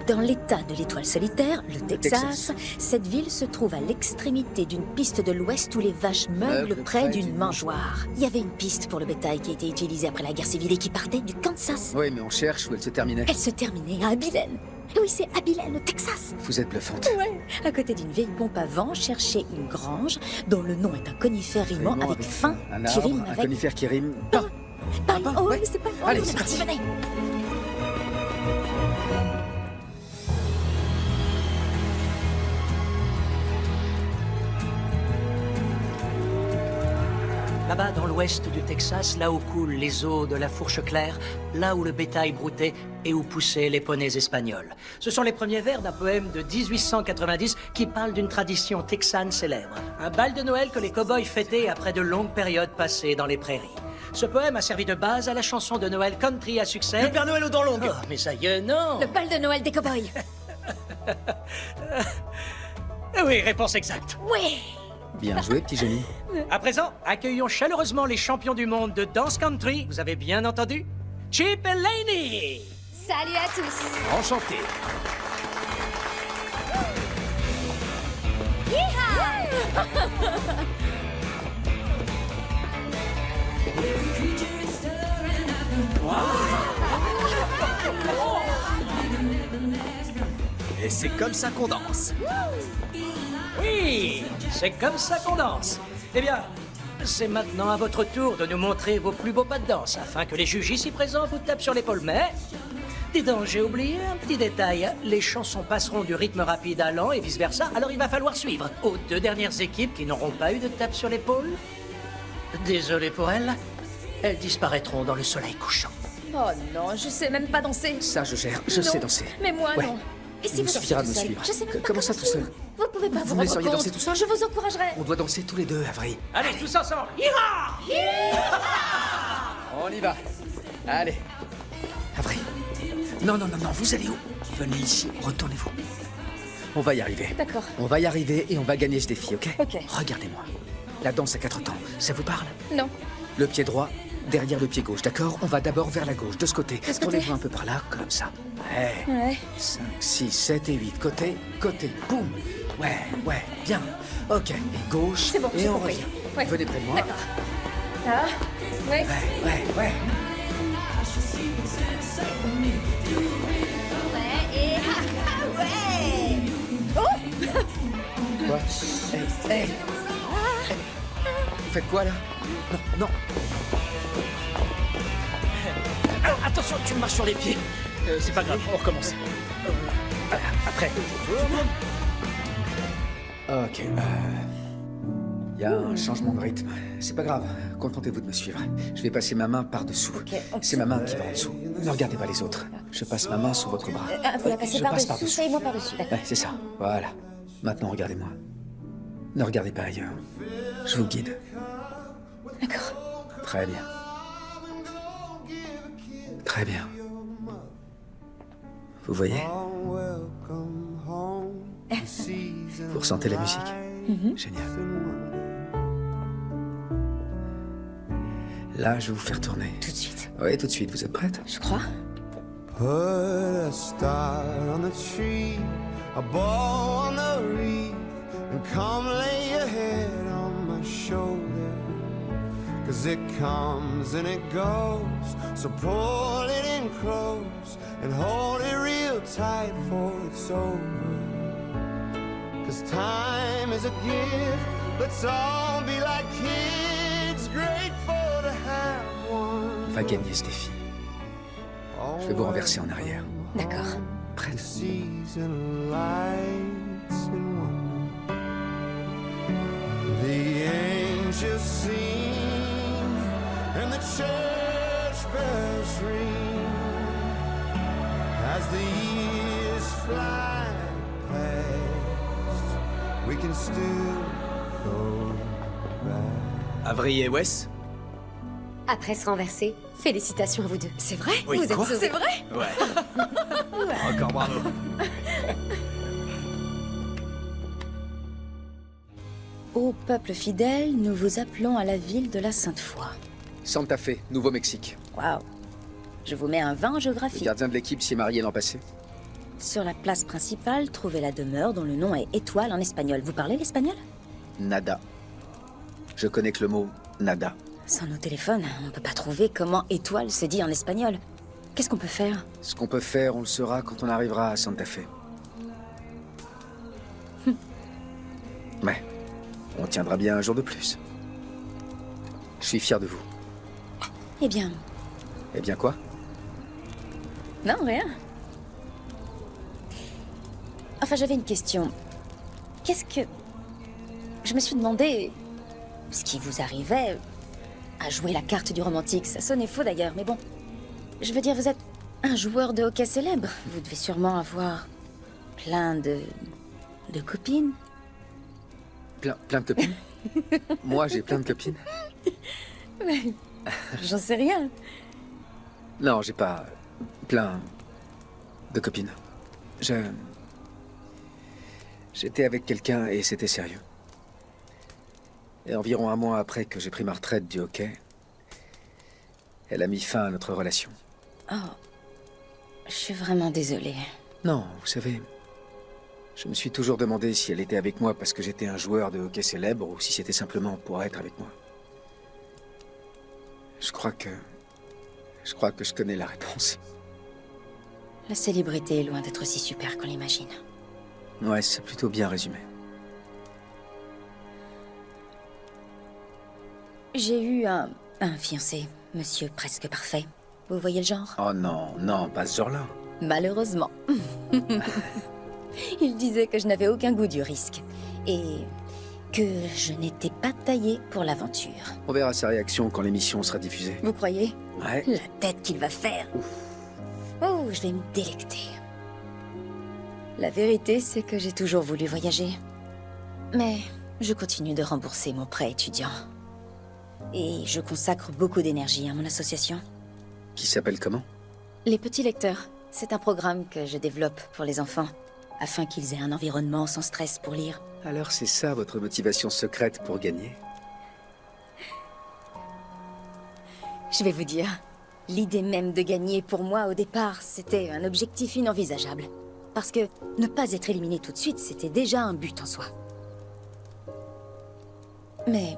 Dans l'état de l'étoile solitaire, le Texas, cette ville se trouve à l'extrémité d'une piste de l'ouest où les vaches meuglent près d'une mangeoire. Il y avait une piste pour le bétail qui a été utilisée après la guerre civile et qui partait du Kansas. Oui, mais on cherche où elle se terminait. Elle se terminait à Abilene. Oui, c'est Abilene, au Texas. Vous êtes bluffante. Ouais. À côté d'une vieille pompe à vent, cherchez une grange dont le nom est un conifère rimant avec fin Un qui rime arbre, un avec... conifère qui rime... Pain. Oh, mais c'est pas... Oh, Allez, on est c'est parti, venez. Là-bas, dans l'ouest du Texas, là où coulent les eaux de la Fourche Claire, là où le bétail broutait et où poussaient les poneys espagnols. Ce sont les premiers vers d'un poème de 1890 qui parle d'une tradition texane célèbre. Un bal de Noël que les cow-boys fêtaient après de longues périodes passées dans les prairies. Ce poème a servi de base à la chanson de Noël country à succès. Le Père Noël aux dents longues. Oh, mais ça y est, non. Le bal de Noël des cow-boys. Oui, réponse exacte. Oui. Bien joué, petit génie. À présent, accueillons chaleureusement les champions du monde de danse country. Vous avez bien entendu? Chip et Lainey. Salut à tous. Enchanté. Et c'est comme ça qu'on danse. Oui, c'est comme ça qu'on danse. Eh bien, c'est maintenant à votre tour de nous montrer vos plus beaux pas de danse, afin que les juges ici présents vous tapent sur l'épaule. Mais, dis donc, j'ai oublié un petit détail. Les chansons passeront du rythme rapide à lent et vice-versa, alors il va falloir suivre. Aux deux dernières équipes qui n'auront pas eu de tape sur l'épaule, désolé pour elles, elles disparaîtront dans le soleil couchant. Oh non, je sais même pas danser. Ça, je gère. Je sais danser. Mais moi, Ouais. non. Et si Il vous me suffira de dansez me tout seul? suivre. Je sais même pas Comment ça, tout suivre. seul? Vous pouvez pas Vous vous me rendre laisseriez compte. danser tout seul? Je vous encouragerai. On doit danser tous les deux, Avery. Allez, tous ensemble, ira! On y va. Allez. Avery. Non, vous allez où? Venez ici, retournez-vous. On va y arriver. D'accord. On va y arriver et on va gagner ce défi, ok? Ok. Regardez-moi. La danse à 4 temps, ça vous parle? Non. Le pied droit derrière le pied gauche, d'accord? On va d'abord vers la gauche, de ce côté. De ce côté. Tournez-vous un peu par là, comme ça. Ouais. 5, 6, 7 et 8. Côté, boum. Ouais, bien. Ok, et gauche, C'est bon, et j'ai on compris. revient. Ouais. Venez près de moi. D'accord. Ah, ouais. Ouais. Quoi? Hey. Vous faites quoi, là? Non. Attention, tu me marches sur les pieds. C'est pas grave, on recommence. Après. Ok. Il y a un changement de rythme. C'est pas grave. Contentez-vous de me suivre. Je vais passer ma main par-dessous. C'est ma main qui va en dessous. Ne regardez pas les autres. Je passe ma main sous votre bras. Vous la passez Je passe par-dessous et moi par-dessus. D'accord. Ouais, c'est ça. Voilà. Maintenant, regardez-moi. Ne regardez pas ailleurs. Je vous guide. D'accord. Très bien. Très bien. Vous voyez? Vous ressentez la musique? Génial. Là, je vais vous faire tourner. Tout de suite. Oui, tout de suite. Vous êtes prête? Je crois. Put a star on the tree, a bow on the reef, and come lay your head on my shoulder. 'Cause it comes and it goes, so pull it in close and hold it real tight for it's over. 'Cause time is a gift, let's all be like kids, grateful to have one. On va gagner ce défi. Je vais vous renverser en arrière. D'accord. Prête? Season lights in wonder. The angels sing and the church bells ring as the years fly past. We can still go back. Avery et Wes? Après se renverser, félicitations à vous deux. C'est vrai? Oui, Vous êtes quoi? sauvés. C'est vrai? Ouais. Encore bravo. Ô peuple fidèle, nous vous appelons à la ville de la Sainte-Foi. Santa Fe, Nouveau-Mexique. Waouh. Je vous mets un 20 en Le géographie. gardien de l'équipe s'y est marié l'an passé. Sur la place principale, trouvez la demeure dont le nom est Étoile en espagnol. Vous parlez l'espagnol? Nada. Je connais que le mot nada. Sans nos téléphones, on peut pas trouver comment Étoile se dit en espagnol. Qu'est-ce qu'on peut faire? Ce qu'on peut faire, on le saura quand on arrivera à Santa Fe. Mais on tiendra bien un jour de plus. Je suis fier de vous. Eh bien... Eh bien quoi? Non, rien. Enfin, j'avais une question. Qu'est-ce que... Je me suis demandé... ce qui vous arrivait... à jouer la carte du romantique. Ça sonnait faux d'ailleurs, mais bon. Je veux dire, vous êtes un joueur de hockey célèbre. Vous devez sûrement avoir... plein de copines. Plein de copines? Moi, j'ai plein de copines. Ouais, j'en sais rien. Non, j'ai pas plein de copines. J'étais avec quelqu'un et c'était sérieux. Et environ un mois après que j'ai pris ma retraite du hockey, elle a mis fin à notre relation. Oh, je suis vraiment désolée. Non, vous savez, je me suis toujours demandé si elle était avec moi parce que j'étais un joueur de hockey célèbre ou si c'était simplement pour être avec moi. Je crois que je connais la réponse. La célébrité est loin d'être aussi super qu'on l'imagine. Ouais, c'est plutôt bien résumé. J'ai eu un fiancé, monsieur presque parfait. Vous voyez le genre? Oh non, non, pas ce genre-là. Malheureusement. Il disait que je n'avais aucun goût du risque. Et que je n'étais pas taillée pour l'aventure. On verra sa réaction quand l'émission sera diffusée. Vous croyez? Ouais. La tête qu'il va faire. Oh, je vais me délecter. La vérité, c'est que j'ai toujours voulu voyager. Mais je continue de rembourser mon prêt étudiant. Et je consacre beaucoup d'énergie à mon association. Qui s'appelle comment? Les Petits Lecteurs. C'est un programme que je développe pour les enfants, afin qu'ils aient un environnement sans stress pour lire. Alors c'est ça votre motivation secrète pour gagner? Je vais vous dire, l'idée même de gagner pour moi au départ, c'était un objectif inenvisageable. Parce que ne pas être éliminé tout de suite, c'était déjà un but en soi. Mais...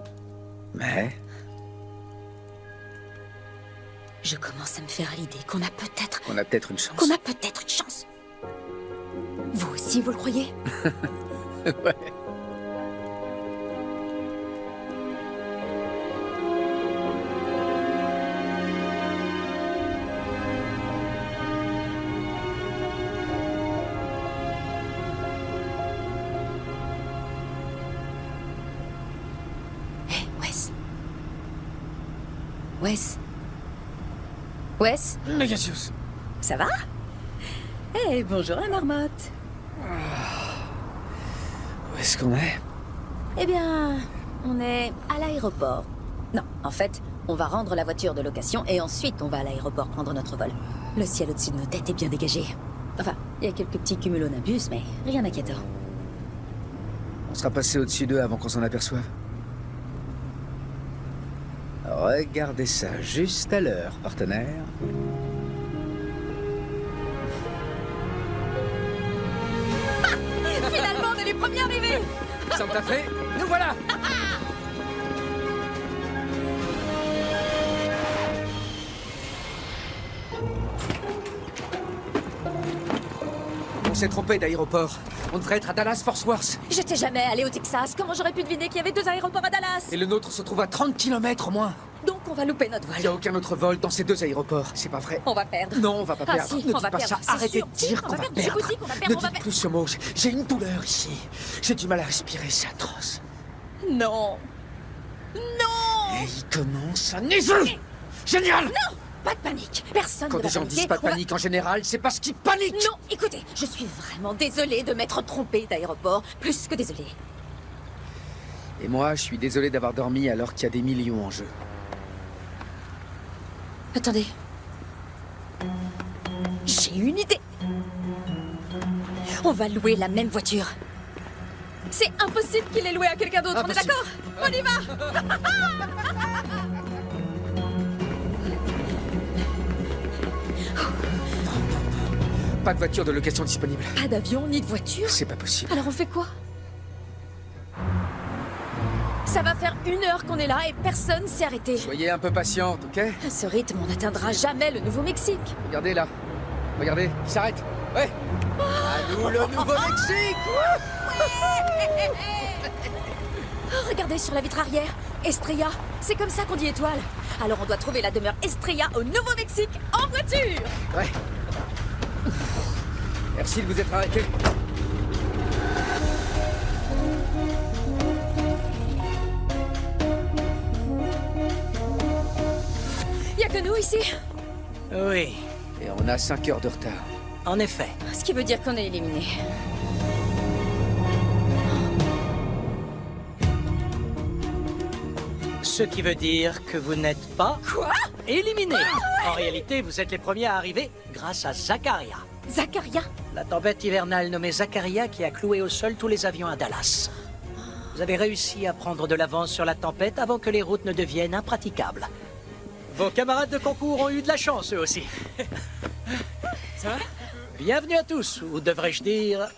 Je commence à me faire à l'idée qu'on a peut-être... On a peut-être une chance. Qu'on a peut-être une chance. Vous aussi, vous le croyez? Ouais. Hé, Wes. Wes. Wes? Mégasius. Ça va? Eh, bonjour la marmotte. Où est-ce qu'on est? Eh bien, on est à l'aéroport. Non, en fait, on va rendre la voiture de location et ensuite on va à l'aéroport prendre notre vol. Le ciel au-dessus de nos têtes est bien dégagé. Enfin, il y a quelques petits cumulonimbus, mais rien d'inquiétant. On sera passé au-dessus d'eux avant qu'on s'en aperçoive. Regardez ça, juste à l'heure, partenaire. Finalement, on est les premiers arrivés. Santa Fe, nous voilà. On s'est trompé d'aéroport. On devrait être à Dallas Fort Worth. J'étais jamais allé au Texas. Comment j'aurais pu deviner qu'il y avait 2 aéroports à Dallas? Et le nôtre se trouve à 30 km au moins. Donc on va louper notre vol. Il n'y a aucun autre vol dans ces 2 aéroports. C'est pas vrai. On va perdre. Non, on va pas perdre. Si, ne on dites va pas perdre. ça. Arrêtez de dire qu'on va perdre. Je vous dis qu'on va perdre, Ne on va dites perdre. plus ce mot. J'ai une douleur ici. J'ai du mal à respirer, c'est atroce. Non. Non. Et il commence à neiger. Génial. Non. Pas de panique. Personne Quand ne des va gens paniquer. disent pas de On va- panique en général, c'est parce qu'ils paniquent. Non, écoutez, je suis vraiment désolée de m'être trompée d'aéroport. Plus que désolée. Et moi, je suis désolé d'avoir dormi alors qu'il y a des millions en jeu. Attendez. J'ai une idée. On va louer la même voiture. C'est impossible qu'il ait loué à quelqu'un d'autre, on est d'accord? On y va. Pas de voiture de location disponible. Pas d'avion ni de voiture? C'est pas possible. Alors on fait quoi? Ça va faire 1 heure qu'on est là et personne s'est arrêté. Soyez un peu patiente, ok? À ce rythme, on n'atteindra jamais le Nouveau-Mexique. Regardez là. Regardez, il s'arrête. Ouais. À nous le Nouveau-Mexique. Oh, regardez sur la vitre arrière. Estrella. C'est comme ça qu'on dit étoile. Alors on doit trouver la demeure Estrella au Nouveau-Mexique en voiture. Ouais. Merci de vous être arrêté. Y a que nous ici. Oui. Et on a 5 heures de retard. En effet. Ce qui veut dire qu'on est éliminé. Ce qui veut dire que vous n'êtes pas... Quoi? Éliminé. En réalité, vous êtes les premiers à arriver grâce à Zacharia. Zacharia? la tempête hivernale nommée Zacharia qui a cloué au sol tous les avions à Dallas. Vous avez réussi à prendre de l'avance sur la tempête avant que les routes ne deviennent impraticables. Vos camarades de concours ont eu de la chance, eux aussi. Ça va? Bienvenue à tous, ou devrais-je dire...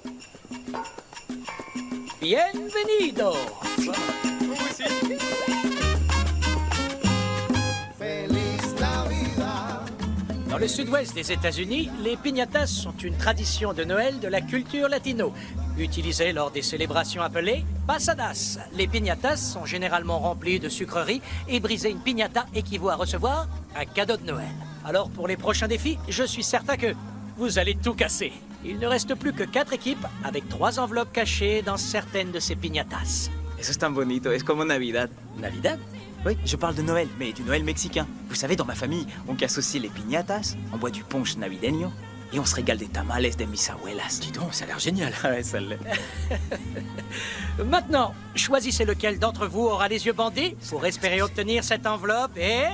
Bienvenido! Dans le sud-ouest des États-Unis, les piñatas sont une tradition de Noël de la culture latino, utilisée lors des célébrations appelées pasadas. Les piñatas sont généralement remplis de sucreries et briser une piñata équivaut à recevoir un cadeau de Noël. Alors pour les prochains défis, je suis certain que vous allez tout casser. Il ne reste plus que 4 équipes avec 3 enveloppes cachées dans certaines de ces piñatas. Eso es tan bonito, es como Navidad. Navidad? Oui, je parle de Noël, mais du Noël mexicain. Vous savez, dans ma famille, on casse aussi les piñatas, on boit du punch navideño, et on se régale des tamales de mis abuelas. Dis donc, ça a l'air génial. Ouais, ça l'est. Maintenant, choisissez lequel d'entre vous aura les yeux bandés pour espérer obtenir cette enveloppe et...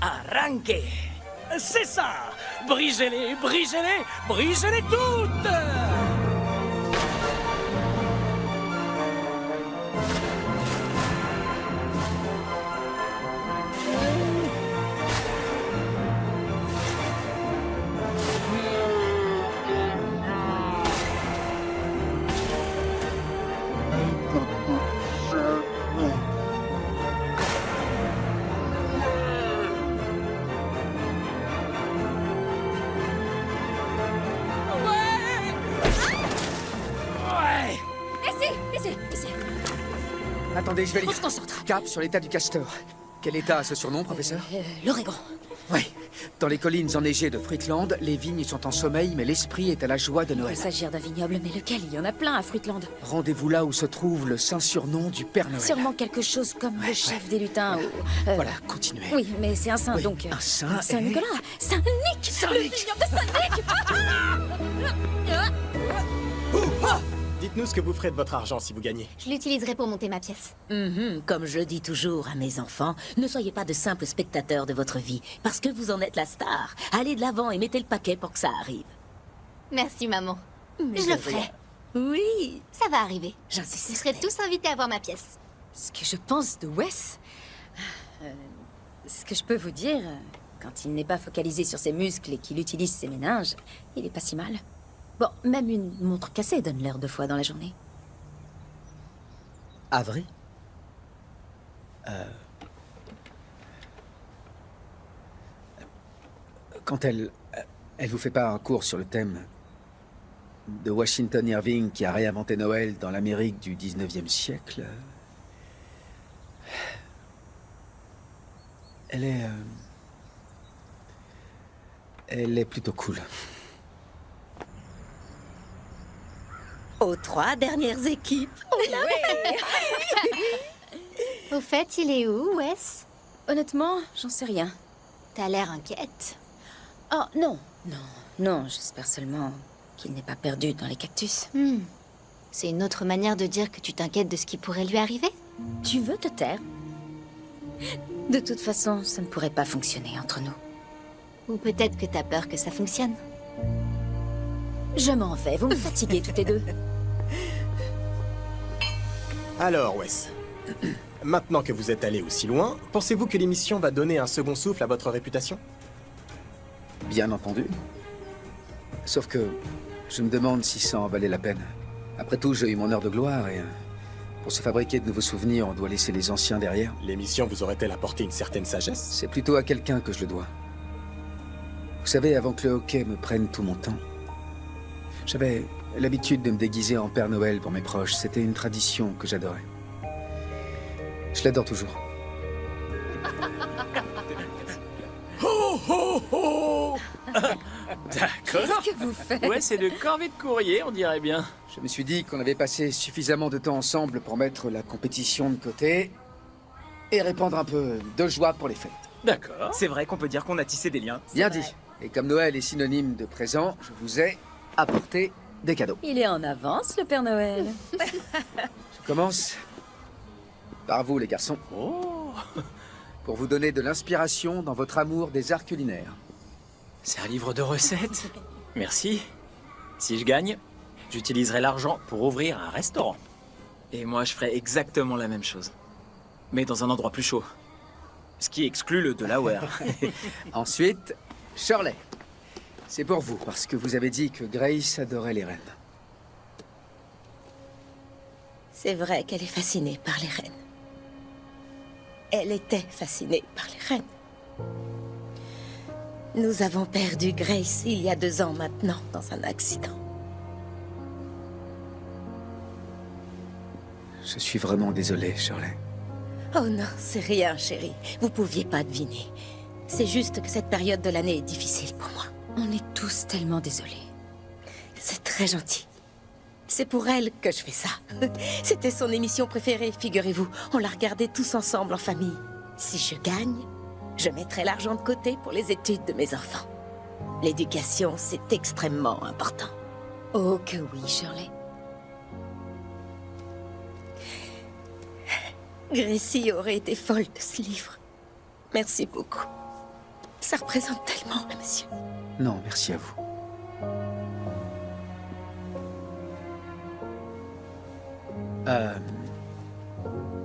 arranque! C'est ça! Brisez-les, brisez-les, brisez-les toutes! Attendez, je vais lire. On se concentre. Cap sur l'état du castor. Quel état a ce surnom, professeur? L'Oregon. Oui. Dans les collines enneigées de Fruitland, les vignes sont en sommeil, mais l'esprit est à la joie de Noël. Il peut s'agir d'un vignoble, mais lequel? Il y en a plein à Fruitland. Rendez-vous là où se trouve le saint surnom du Père Noël. Sûrement quelque chose comme le chef des lutins ou... Voilà, continuez. Oui, mais c'est un saint, Oui, donc... un saint Saint-Nicolas. Saint-Nic. Le vignoble de Saint-Nic. Dites-nous ce que vous ferez de votre argent si vous gagnez. Je l'utiliserai pour monter ma pièce. Comme je dis toujours à mes enfants, ne soyez pas de simples spectateurs de votre vie, parce que vous en êtes la star. Allez de l'avant et mettez le paquet pour que ça arrive. Merci, maman. Je le ferai. Oui. Ça va arriver. J'insiste. Vous serez tous invités à voir ma pièce. Ce que je pense de Wes... ce que je peux vous dire, quand il n'est pas focalisé sur ses muscles et qu'il utilise ses méninges, il est pas si mal. Bon, même une montre cassée donne l'heure 2 fois dans la journée. Avery? Quand elle vous fait pas un cours sur le thème de Washington Irving qui a réinventé Noël dans l'Amérique du 19e siècle, elle est plutôt cool. Aux 3 dernières équipes. Au fait, il est où, Wes? Honnêtement, j'en sais rien. T'as l'air inquiète. Oh, non, j'espère seulement qu'il n'est pas perdu dans les cactus. C'est une autre manière de dire que tu t'inquiètes de ce qui pourrait lui arriver? Tu veux te taire? De toute façon, ça ne pourrait pas fonctionner entre nous. Ou peut-être que t'as peur que ça fonctionne. Je m'en vais, vous me fatiguez toutes les deux. Alors, Wes, maintenant que vous êtes allé aussi loin, pensez-vous que l'émission va donner un second souffle à votre réputation? Bien entendu. Sauf que je me demande si ça en valait la peine. Après tout, j'ai eu mon heure de gloire et pour se fabriquer de nouveaux souvenirs, on doit laisser les anciens derrière. L'émission vous aurait-elle apporté une certaine sagesse? C'est plutôt à quelqu'un que je le dois. Vous savez, avant que le hockey me prenne tout mon temps, j'avais l'habitude de me déguiser en Père Noël pour mes proches. C'était une tradition que j'adorais. Je l'adore toujours. Ho, ho, ho. D'accord. Qu'est-ce que vous faites? Ouais, c'est de corvée de courrier, on dirait bien. Je me suis dit qu'on avait passé suffisamment de temps ensemble pour mettre la compétition de côté et répandre un peu de joie pour les fêtes. D'accord. C'est vrai qu'on peut dire qu'on a tissé des liens. Bien dit. Et comme Noël est synonyme de présent, je vous ai apporté des cadeaux. Il est en avance, le Père Noël. Je commence par vous, les garçons. Oh. Pour vous donner de l'inspiration dans votre amour des arts culinaires. C'est un livre de recettes. Merci. Si je gagne, j'utiliserai l'argent pour ouvrir un restaurant. Et moi, je ferai exactement la même chose. Mais dans un endroit plus chaud. Ce qui exclut le Delaware. Ensuite, Shirley. C'est pour vous, parce que vous avez dit que Grace adorait les reines. C'est vrai qu'elle est fascinée par les reines. Elle était fascinée par les reines. Nous avons perdu Grace il y a 2 ans maintenant, dans un accident. Je suis vraiment désolé, Shirley. Oh non, c'est rien, chérie. Vous pouviez pas deviner. C'est juste que cette période de l'année est difficile pour moi. On est tous tellement désolés. C'est très gentil. C'est pour elle que je fais ça. C'était son émission préférée, figurez-vous. On la regardait tous ensemble en famille. Si je gagne, je mettrai l'argent de côté pour les études de mes enfants. L'éducation, c'est extrêmement important. Oh que oui, Shirley. Gracie aurait été folle de ce livre. Merci beaucoup. Ça représente tellement, monsieur. Non, merci à vous.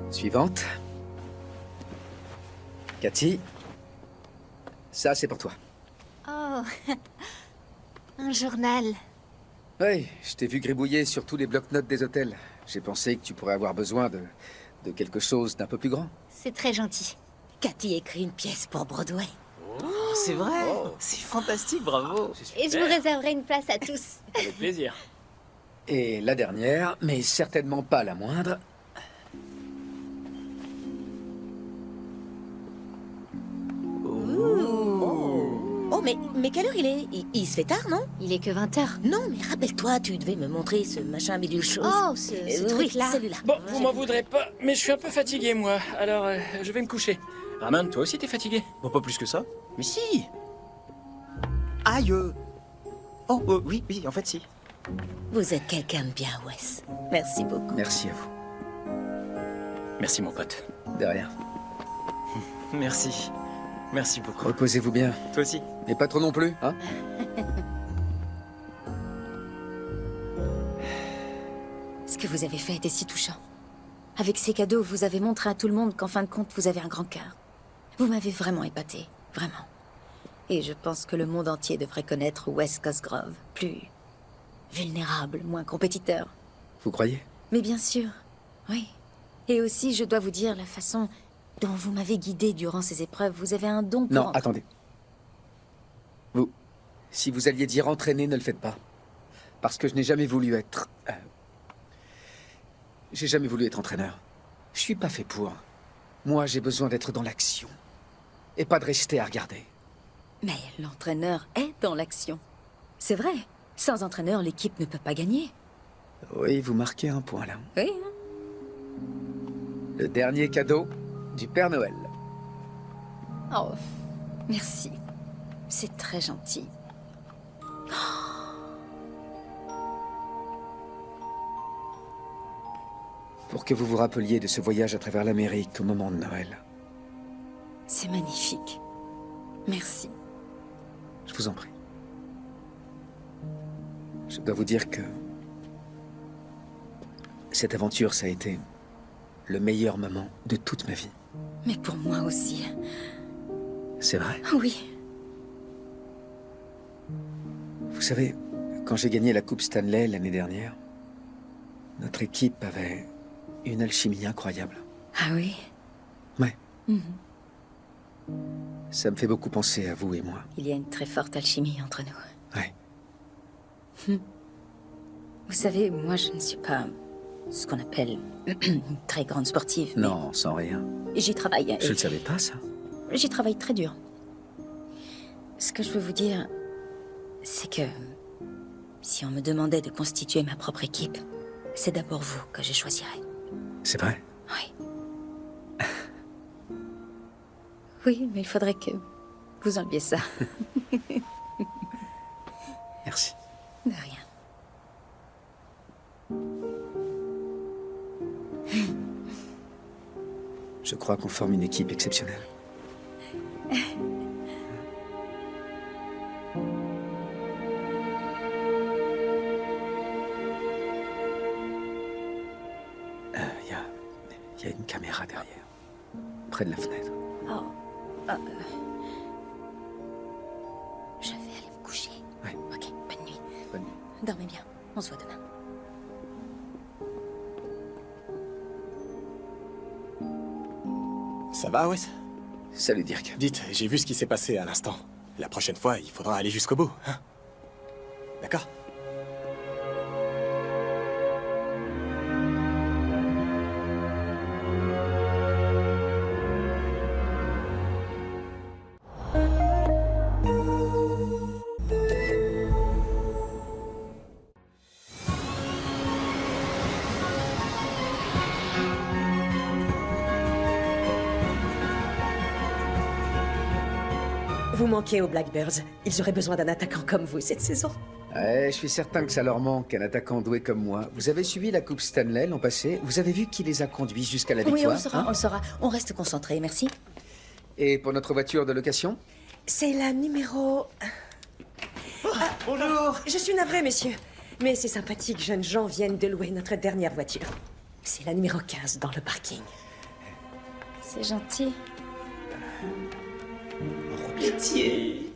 Suivante. Cathy. Ça, c'est pour toi. Oh, un journal. Oui, je t'ai vu gribouiller sur tous les blocs-notes des hôtels. J'ai pensé que tu pourrais avoir besoin de quelque chose d'un peu plus grand. C'est très gentil. Cathy écrit une pièce pour Broadway. Oh, c'est vrai. C'est fantastique, bravo. Et je vous réserverai une place à tous. Avec plaisir. Et la dernière, mais certainement pas la moindre. Oh, mais quelle heure il est? Il se fait tard, non? Il est que 20h. Non, mais rappelle-toi, tu devais me montrer ce machin milieu chose. Oh, ce oui, truc-là. celui-là. Bon, vous m'en voudrez pas, mais je suis un peu fatigué, moi. Alors, je vais me coucher. Ramon, toi aussi, t'es fatigué? Bon, pas plus que ça. Mais si. Aïe. Oh, oui, en fait, si. Vous êtes quelqu'un de bien, Wes. Merci beaucoup. Merci à vous. Merci, mon pote. De rien. Merci. Merci beaucoup. Reposez-vous bien. Toi aussi. Mais pas trop non plus, hein? Ce que vous avez fait était si touchant. Avec ces cadeaux, vous avez montré à tout le monde qu'en fin de compte, vous avez un grand cœur. Vous m'avez vraiment épaté, vraiment. Et je pense que le monde entier devrait connaître Wes Cosgrove. Plus vulnérable, moins compétiteur. Vous croyez? Mais bien sûr, oui. Et aussi, je dois vous dire, la façon dont vous m'avez guidé durant ces épreuves, vous avez un don pour... Non, attendez. Si vous alliez dire entraîner, ne le faites pas. Parce que je n'ai jamais voulu être... J'ai jamais voulu être entraîneur. Je suis pas fait pour. Moi, j'ai besoin d'être dans l'action. Et pas de rester à regarder. Mais l'entraîneur est dans l'action. C'est vrai. Sans entraîneur, l'équipe ne peut pas gagner. Oui, vous marquez un point, là. Oui. Le dernier cadeau du Père Noël. Oh, merci. C'est très gentil. Pour que vous vous rappeliez de ce voyage à travers l'Amérique au moment de Noël. C'est magnifique. Merci. Je vous en prie. Je dois vous dire que... cette aventure, ça a été le meilleur moment de toute ma vie. Mais pour moi aussi. C'est vrai? Oui. Vous savez, quand j'ai gagné la Coupe Stanley l'année dernière, notre équipe avait une alchimie incroyable. Ah oui? Ouais. Mhm. Ça me fait beaucoup penser à vous et moi. Il y a une très forte alchimie entre nous. Ouais. Vous savez, moi je ne suis pas ce qu'on appelle une très grande sportive. Non, sans rien. J'y travaille. Je ne savais pas, ça. J'y travaille très dur. Ce que je veux vous dire, c'est que si on me demandait de constituer ma propre équipe, c'est d'abord vous que je choisirais. C'est vrai? Oui. Oui, mais il faudrait que vous enleviez ça. Merci. De rien. Je crois qu'on forme une équipe exceptionnelle. Il y a une caméra derrière. Près de la fenêtre. Oh. Je vais aller me coucher. Ouais. Ok, bonne nuit. Bonne nuit. Dormez bien. On se voit demain. Ça va, Wes? Salut, Dirk. Dites, j'ai vu ce qui s'est passé à l'instant. La prochaine fois, il faudra aller jusqu'au bout, hein? D'accord? Vous manquez aux Blackbirds. Ils auraient besoin d'un attaquant comme vous cette saison. Ouais, je suis certain que ça leur manque, un attaquant doué comme moi. Vous avez suivi la Coupe Stanley l'an passé? Vous avez vu qui les a conduits jusqu'à la Oui, victoire? on le saura, hein? on le saura. On reste concentré, merci. Et pour notre voiture de location? C'est la numéro... bonjour. Je suis navrée, messieurs. Mais ces sympathiques jeunes gens viennent de louer notre dernière voiture. C'est la numéro 15 dans le parking. C'est gentil. Pitié.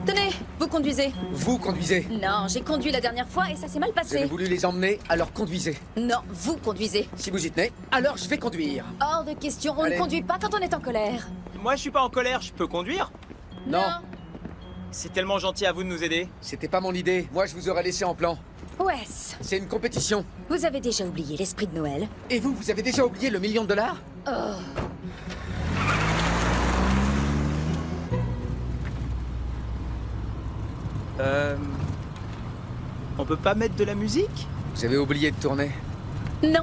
Tenez, vous conduisez. Vous conduisez? Non, j'ai conduit la dernière fois et ça s'est mal Vous avez passé. voulu les emmener, alors conduisez. Non, vous conduisez. Si vous y tenez, alors je vais conduire. Hors de question, on Allez. ne conduit pas quand on est en colère. Moi, je suis pas en colère, je peux conduire? Non. C'est tellement gentil à vous de nous aider. C'était pas mon idée. Moi, je vous aurais laissé en plan. Wes, C'est une compétition. vous avez déjà oublié l'esprit de Noël. Et vous avez déjà oublié le $1 million? Oh. On peut pas mettre de la musique? Vous avez oublié de tourner. Non.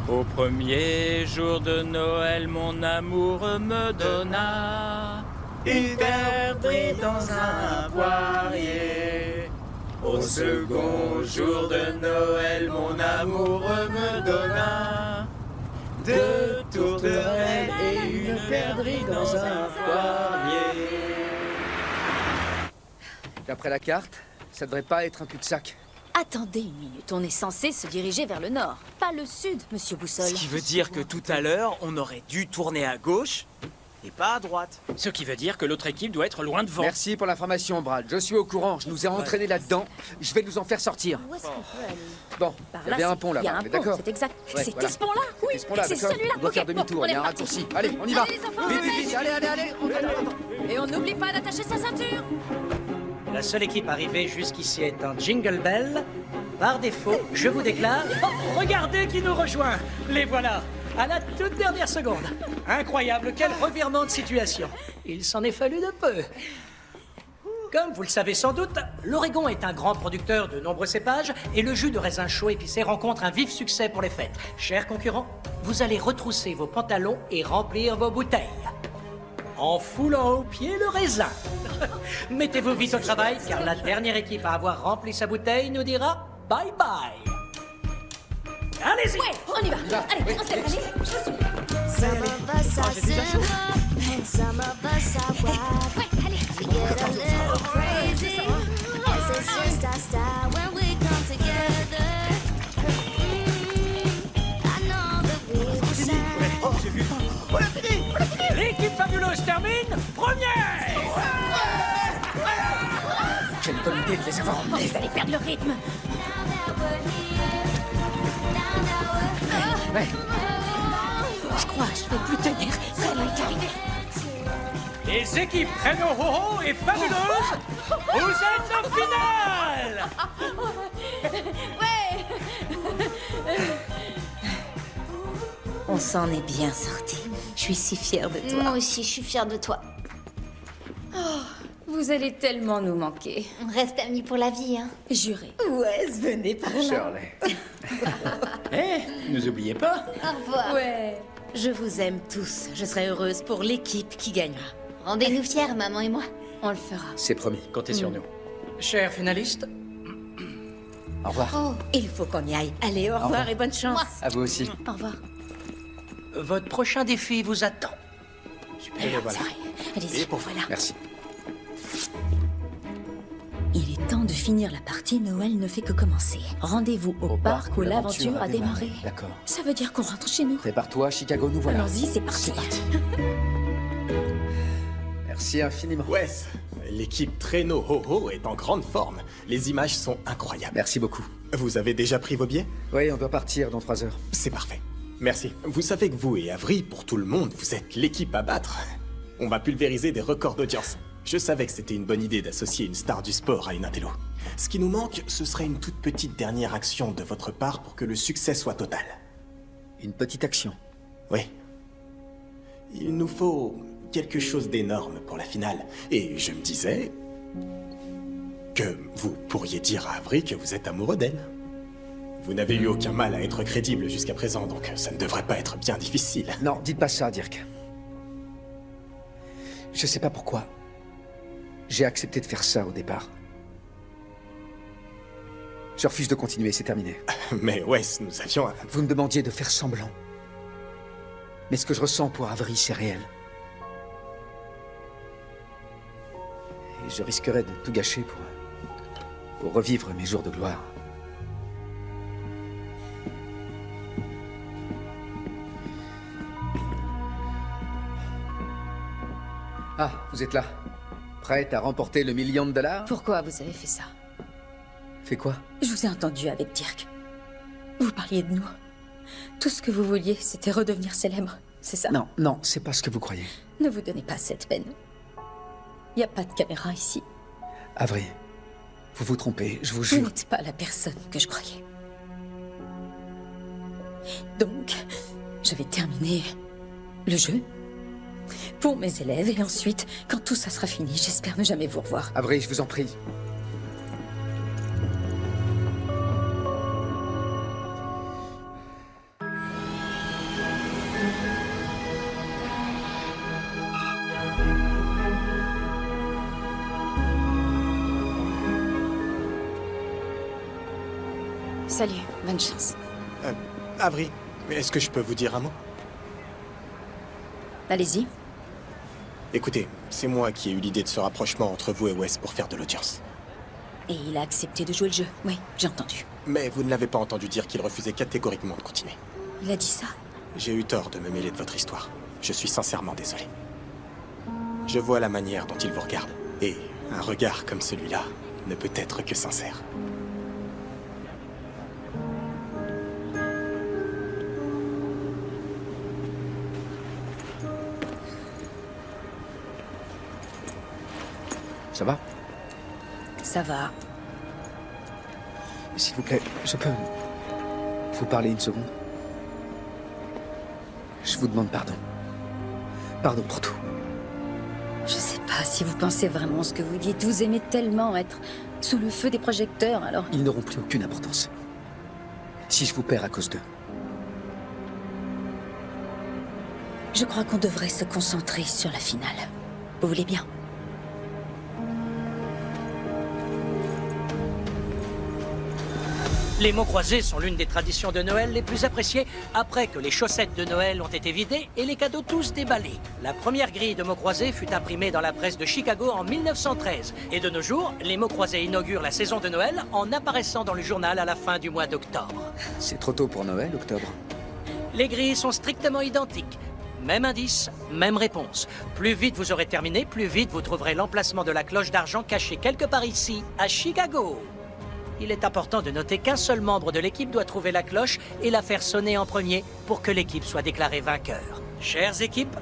Au premier jour de Noël, mon amour me donna une perdrix dans un poirier. Au second jour de Noël, mon amour me donna deux tourterelles et une perdrix dans un poirier. D'après la carte, ça devrait pas être un cul-de-sac. Attendez une minute, on est censé se diriger vers le nord, pas le sud, monsieur Boussole. Ce qui veut dire que tout à l'heure, on aurait dû tourner à gauche et pas à droite. Ce qui veut dire que l'autre équipe doit être loin devant. Merci pour l'information, Brad. Je suis au courant. Je nous ai entraînés là-dedans. Je vais nous en faire sortir. Où est-ce qu'on peut aller? Bon, Par il y avait là, un pont il y a là-bas. un On est pont, d'accord? c'est exact. Ouais, C'était voilà. ce pont-là, oui. C'était ce pont-là, C'est d'accord. celui-là. On doit faire Ok, demi-tour. bon, Il y a un on est parti. raccourci. Allez, on y va. Allez, les enfants, Vite, vite, allez. vite. Allez. Et on n'oublie pas d'attacher sa ceinture. La seule équipe arrivée jusqu'ici est un Jingle Bell. Par défaut, je vous déclare... Oh, regardez qui nous rejoint. Les voilà, à la toute dernière seconde. Incroyable, quel revirement de situation. Il s'en est fallu de peu. Comme vous le savez sans doute, l'Oregon est un grand producteur de nombreux cépages et le jus de raisin chaud épicé rencontre un vif succès pour les fêtes. Chers concurrents, vous allez retrousser vos pantalons et remplir vos bouteilles. En foulant au pied le raisin. Mettez-vous vite au travail, car la dernière équipe à avoir rempli sa bouteille nous dira bye bye. Allez-y. Ouais, on y va. Allez, on se lève. Allez, je suis. Some of us are simple, and some of us are wild. We get a little crazy. Yes, it's just our style when we come together. I know that we will shine. Oh, j'ai vu. On l'a fini. L'équipe fabuleuse termine première. Quelle bonne idée de les avoir emmenés. Vous allez perdre le rythme. Ouais. Je crois, je vais plus tenir. Elle est arrivée. Les équipes Traîneau Ho-Ho et Fabuleuse, vous êtes en finale. Ouais. On s'en est bien sorti. Je suis si fière de toi. Moi aussi, je suis fière de toi. Oh, vous allez tellement nous manquer. On reste amis pour la vie, hein. Juré. Wes, venez par là. Shirley. Eh, nous oubliez pas. Au revoir. Ouais. Je vous aime tous. Je serai heureuse pour l'équipe qui gagnera. Rendez-nous fiers, maman et moi. On le fera. C'est promis. Comptez sur nous. Chers finalistes, Au revoir. Oh, il faut qu'on y aille. Allez, au revoir revoir. et bonne chance. À vous aussi. Au revoir. votre prochain défi vous attend. Super. Et le voilà. Allez-y, voilà. Merci. Il est temps de finir la partie, Noël ne fait que commencer. Rendez-vous au parc où l'aventure a démarré. D'accord. Ça veut dire qu'on rentre chez nous. Prépare-toi, Chicago, nous voilà. Allons-y, c'est parti. Merci infiniment. Wes, l'équipe Traîneau Ho-Ho est en grande forme. Les images sont incroyables. Merci beaucoup. Vous avez déjà pris vos billets? Oui, on doit partir dans 3 heures. C'est parfait. Merci. Vous savez que vous et Avery, pour tout le monde, vous êtes l'équipe à battre. On va pulvériser des records d'audience. Je savais que c'était une bonne idée d'associer une star du sport à une intello. Ce qui nous manque, ce serait une toute petite dernière action de votre part pour que le succès soit total. Une petite action? Oui. Il nous faut quelque chose d'énorme pour la finale. Et je me disais que vous pourriez dire à Avery que vous êtes amoureux d'elle. Vous n'avez eu aucun mal à être crédible jusqu'à présent, donc ça ne devrait pas être bien difficile. Non, dites pas ça, Dirk. Je sais pas pourquoi. J'ai accepté de faire ça au départ. Je refuse de continuer, c'est terminé. Mais Wes, nous avions... Vous me demandiez de faire semblant. Mais ce que je ressens pour Avery, c'est réel. Et je risquerais de tout gâcher pour revivre mes jours de gloire. Ah, vous êtes là. Prête à remporter le $1 million? Pourquoi vous avez fait ça? Fait quoi? Je vous ai entendu avec Dirk. Vous parliez de nous. Tout ce que vous vouliez, c'était redevenir célèbre, c'est ça? Non, non, c'est pas ce que vous croyez. Ne vous donnez pas cette peine. Il n'y a pas de caméra ici. Avery, vous vous trompez, je vous Vous jure. n'êtes pas la personne que je croyais. Donc, je vais terminer le jeu pour mes élèves et ensuite, quand tout ça sera fini, j'espère ne jamais vous revoir. Avery, je vous en prie. Salut, bonne chance. Avery, est-ce que je peux vous dire un mot? Allez-y. Écoutez, c'est moi qui ai eu l'idée de ce rapprochement entre vous et Wes pour faire de l'audience. Et il a accepté de jouer le jeu. Oui, j'ai entendu. Mais vous ne l'avez pas entendu dire qu'il refusait catégoriquement de continuer. Il a dit ça? J'ai eu tort de me mêler de votre histoire. Je suis sincèrement désolé. Je vois la manière dont il vous regarde. Et un regard comme celui-là ne peut être que sincère. Ça va? Ça va. S'il vous plaît, je peux vous parler une seconde? Je vous demande pardon. Pardon pour tout. Je sais pas si vous pensez vraiment ce que vous dites. Vous aimez tellement être sous le feu des projecteurs, alors... Ils n'auront plus aucune importance. Si je vous perds à cause d'eux. Je crois qu'on devrait se concentrer sur la finale. Vous voulez bien? Les mots croisés sont l'une des traditions de Noël les plus appréciées après que les chaussettes de Noël ont été vidées et les cadeaux tous déballés. La première grille de mots croisés fut imprimée dans la presse de Chicago en 1913. Et de nos jours, les mots croisés inaugurent la saison de Noël en apparaissant dans le journal à la fin du mois d'octobre. C'est trop tôt pour Noël, octobre. Les grilles sont strictement identiques. Même indice, même réponse. Plus vite vous aurez terminé, plus vite vous trouverez l'emplacement de la cloche d'argent cachée quelque part ici, à Chicago. Il est important de noter qu'un seul membre de l'équipe doit trouver la cloche et la faire sonner en premier pour que l'équipe soit déclarée vainqueur. Chères équipes,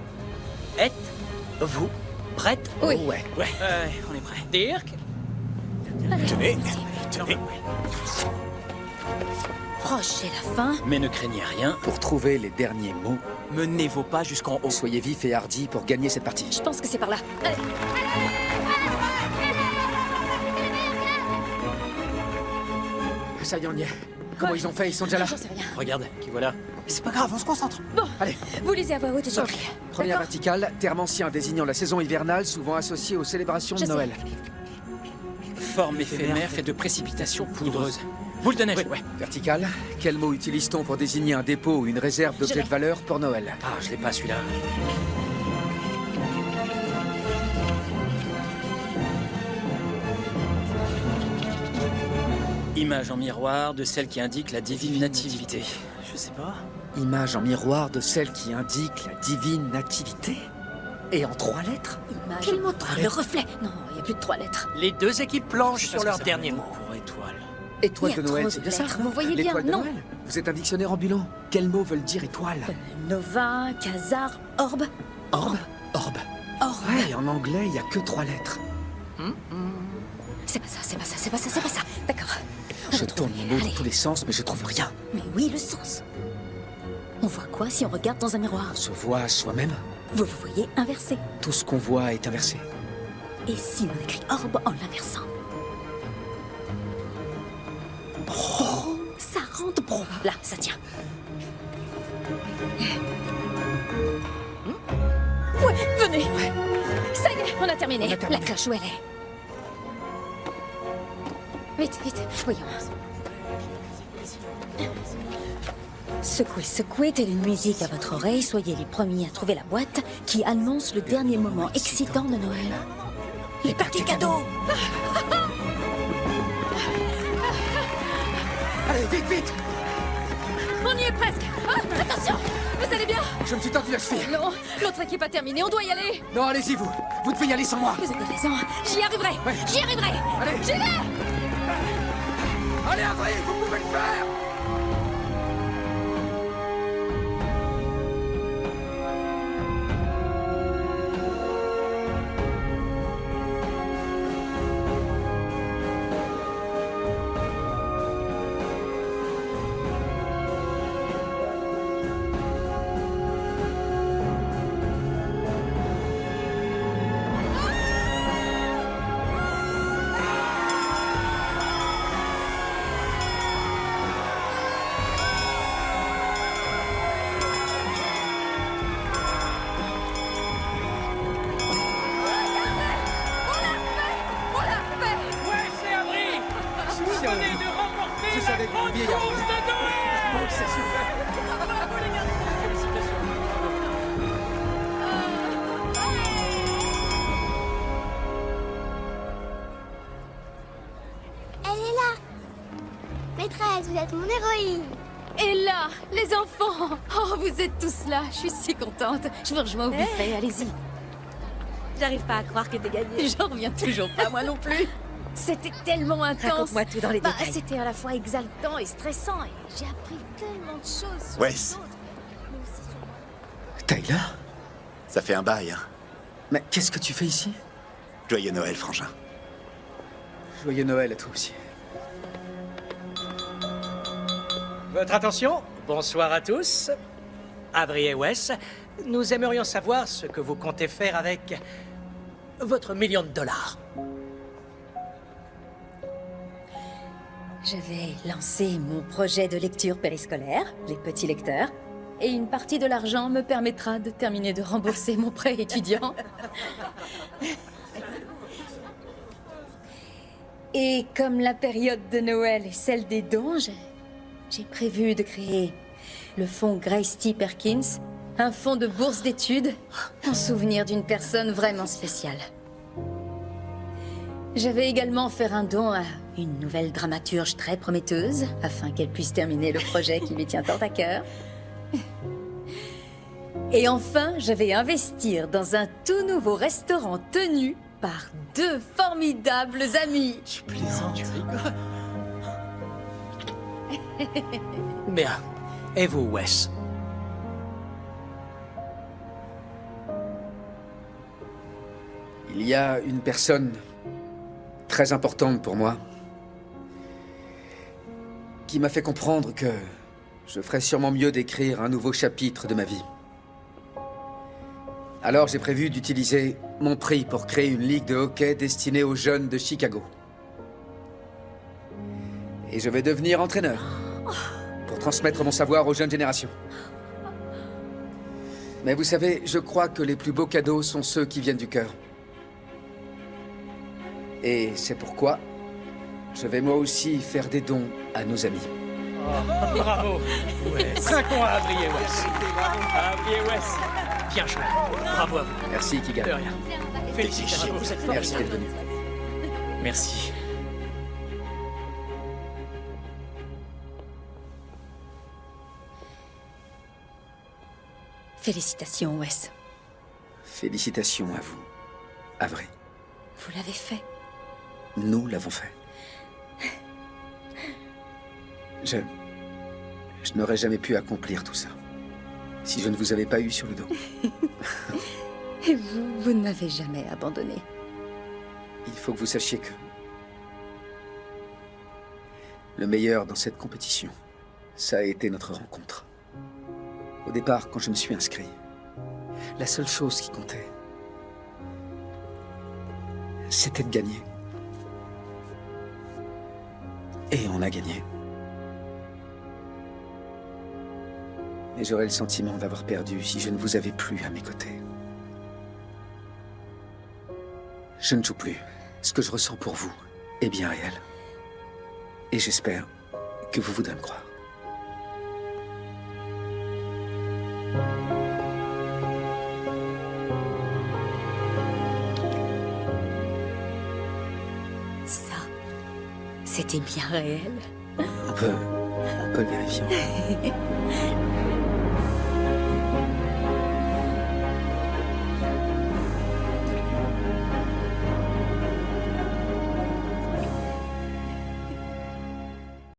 êtes-vous prêtes? Oui. Ouais. Ouais. On est prêt. Dirk? Tenez, Proche est la fin. Mais ne craignez rien. Pour trouver les derniers mots, Menez vos pas jusqu'en haut. soyez vifs et hardis pour gagner cette partie. Je pense que c'est par là. Allez. Ça y est, on y est. Comment ils ont fait? Ils sont déjà là? J'en sais rien. Regarde, qui voilà. C'est pas grave, on se concentre. Bon, Allez. vous lisez à voix haute et Donc, j'écris. première D'accord? verticale, terme ancien désignant la saison hivernale, souvent associée aux célébrations Je de sais. Noël. Forme éphémère fait de précipitations poudreuses. Boule de neige, ouais. Verticale, quel mot utilise-t-on pour désigner un dépôt ou une réserve d'objets de valeur pour Noël? Ah, je l'ai pas celui-là. Image en miroir de celle qui indique la divine nativité. Je sais pas. Image en miroir de celle qui indique la divine nativité. Et en 3 lettres. Image. Quel mot Le reflet. Non, il n'y a plus de 3 lettres. Les 2 équipes planchent sur leur dernier mot. Pour étoile. Étoile Il y a de Noël, trop c'est de bien ça? lettres, vous voyez bien, L'étoile de non. Noël. Vous êtes un dictionnaire ambulant. Quels mots veulent dire étoile? Nova, Khazar, Orbe. Orbe. Orbe. Orbe. Ouais, en anglais, il n'y a que 3 lettres. C'est pas ça, c'est pas ça, c'est pas ça, c'est pas ça. D'accord. Je tourne mon mot dans tous les sens, mais je trouve rien. Mais oui, le sens. On voit quoi si on regarde dans un miroir? On se voit soi-même. Vous voyez inversé. Tout ce qu'on voit est inversé. Et si on écrit orbe en l'inversant? Bro. Ça rentre, bro. Là, ça tient. Ouais, venez. Ça y est, on a terminé. La cloche, où elle est? Vite, vite, voyons. Secouez, secouez, telle une musique à votre oreille. Soyez les premiers à trouver la boîte qui annonce le dernier moment excitant de Noël. Les paquets cadeaux. Allez, vite, vite! On y est presque. Ah, attention, vous allez bien? Je me suis tendu la cheville. Non, l'autre équipe a terminé, on doit y aller. Non, allez-y, vous. Vous devez y aller sans moi. Vous avez raison, j'y arriverai. Ouais. J'y arriverai. Allez. J'y vais. Allez, Avril, vous pouvez le faire! Je savais que vous pouviez y arriver. Oh, c'est super. Elle est là. Maîtresse, vous êtes mon héroïne. Et là, les enfants. Oh, vous êtes tous là. Je suis si contente. Je vous rejoins au buffet, allez-y. J'arrive pas à croire que t'es gagné. J'en reviens toujours pas, moi non plus. C'était tellement intense. Raconte-moi tout dans les détails. C'était à la fois exaltant et stressant. Et j'ai appris tellement de choses sur Wes. les autres. Mais aussi sur moi. Tyler? Ça fait un bail, hein. Mais qu'est-ce que tu fais ici? Joyeux Noël, frangin. Joyeux Noël à toi aussi. Votre attention, bonsoir à tous. Avery et Wes, nous aimerions savoir ce que vous comptez faire avec votre $1 million. Je vais lancer mon projet de lecture périscolaire, les petits lecteurs, et une partie de l'argent me permettra de terminer de rembourser mon prêt étudiant. Et comme la période de Noël est celle des dons, j'ai prévu de créer le fonds Grace T. Perkins, un fonds de bourse d'études en souvenir d'une personne vraiment spéciale. Je vais également faire un don à une nouvelle dramaturge très prometteuse, afin qu'elle puisse terminer le projet qui lui tient tant à cœur. Et enfin, je vais investir dans un tout nouveau restaurant tenu par 2 formidables amis. Tu plaisantes, tu rigoles. Bien. Et vous, Wes? Il y a une personne très importante pour moi qui m'a fait comprendre que je ferais sûrement mieux d'écrire un nouveau chapitre de ma vie. Alors j'ai prévu d'utiliser mon prix pour créer une ligue de hockey destinée aux jeunes de Chicago. Et je vais devenir entraîneur pour transmettre mon savoir aux jeunes générations. Mais vous savez, je crois que les plus beaux cadeaux sont ceux qui viennent du cœur. Et c'est pourquoi je vais moi aussi faire des dons à nos amis. Oh, bravo. Ouais. 5 ans à Avery et Wes. Avery et Wes. Bien joué. Bravo à vous. Merci, Keegan. De rien. Félicitations, vous êtes Merci d'être venu. Merci. Félicitations, Wes. Félicitations à vous. Avery. Vous l'avez fait. Nous l'avons fait. Je n'aurais jamais pu accomplir tout ça si je ne vous avais pas eu sur le dos. Et vous ne m'avez jamais abandonné. Il faut que vous sachiez que le meilleur dans cette compétition, ça a été notre rencontre. Au départ, quand je me suis inscrit, la seule chose qui comptait, c'était de gagner. Et on a gagné. Mais j'aurais le sentiment d'avoir perdu si je ne vous avais plus à mes côtés. Je ne joue plus. Ce que je ressens pour vous est bien réel. Et j'espère que vous voudrez me croire. Ça, c'était bien réel. On peut le vérifier.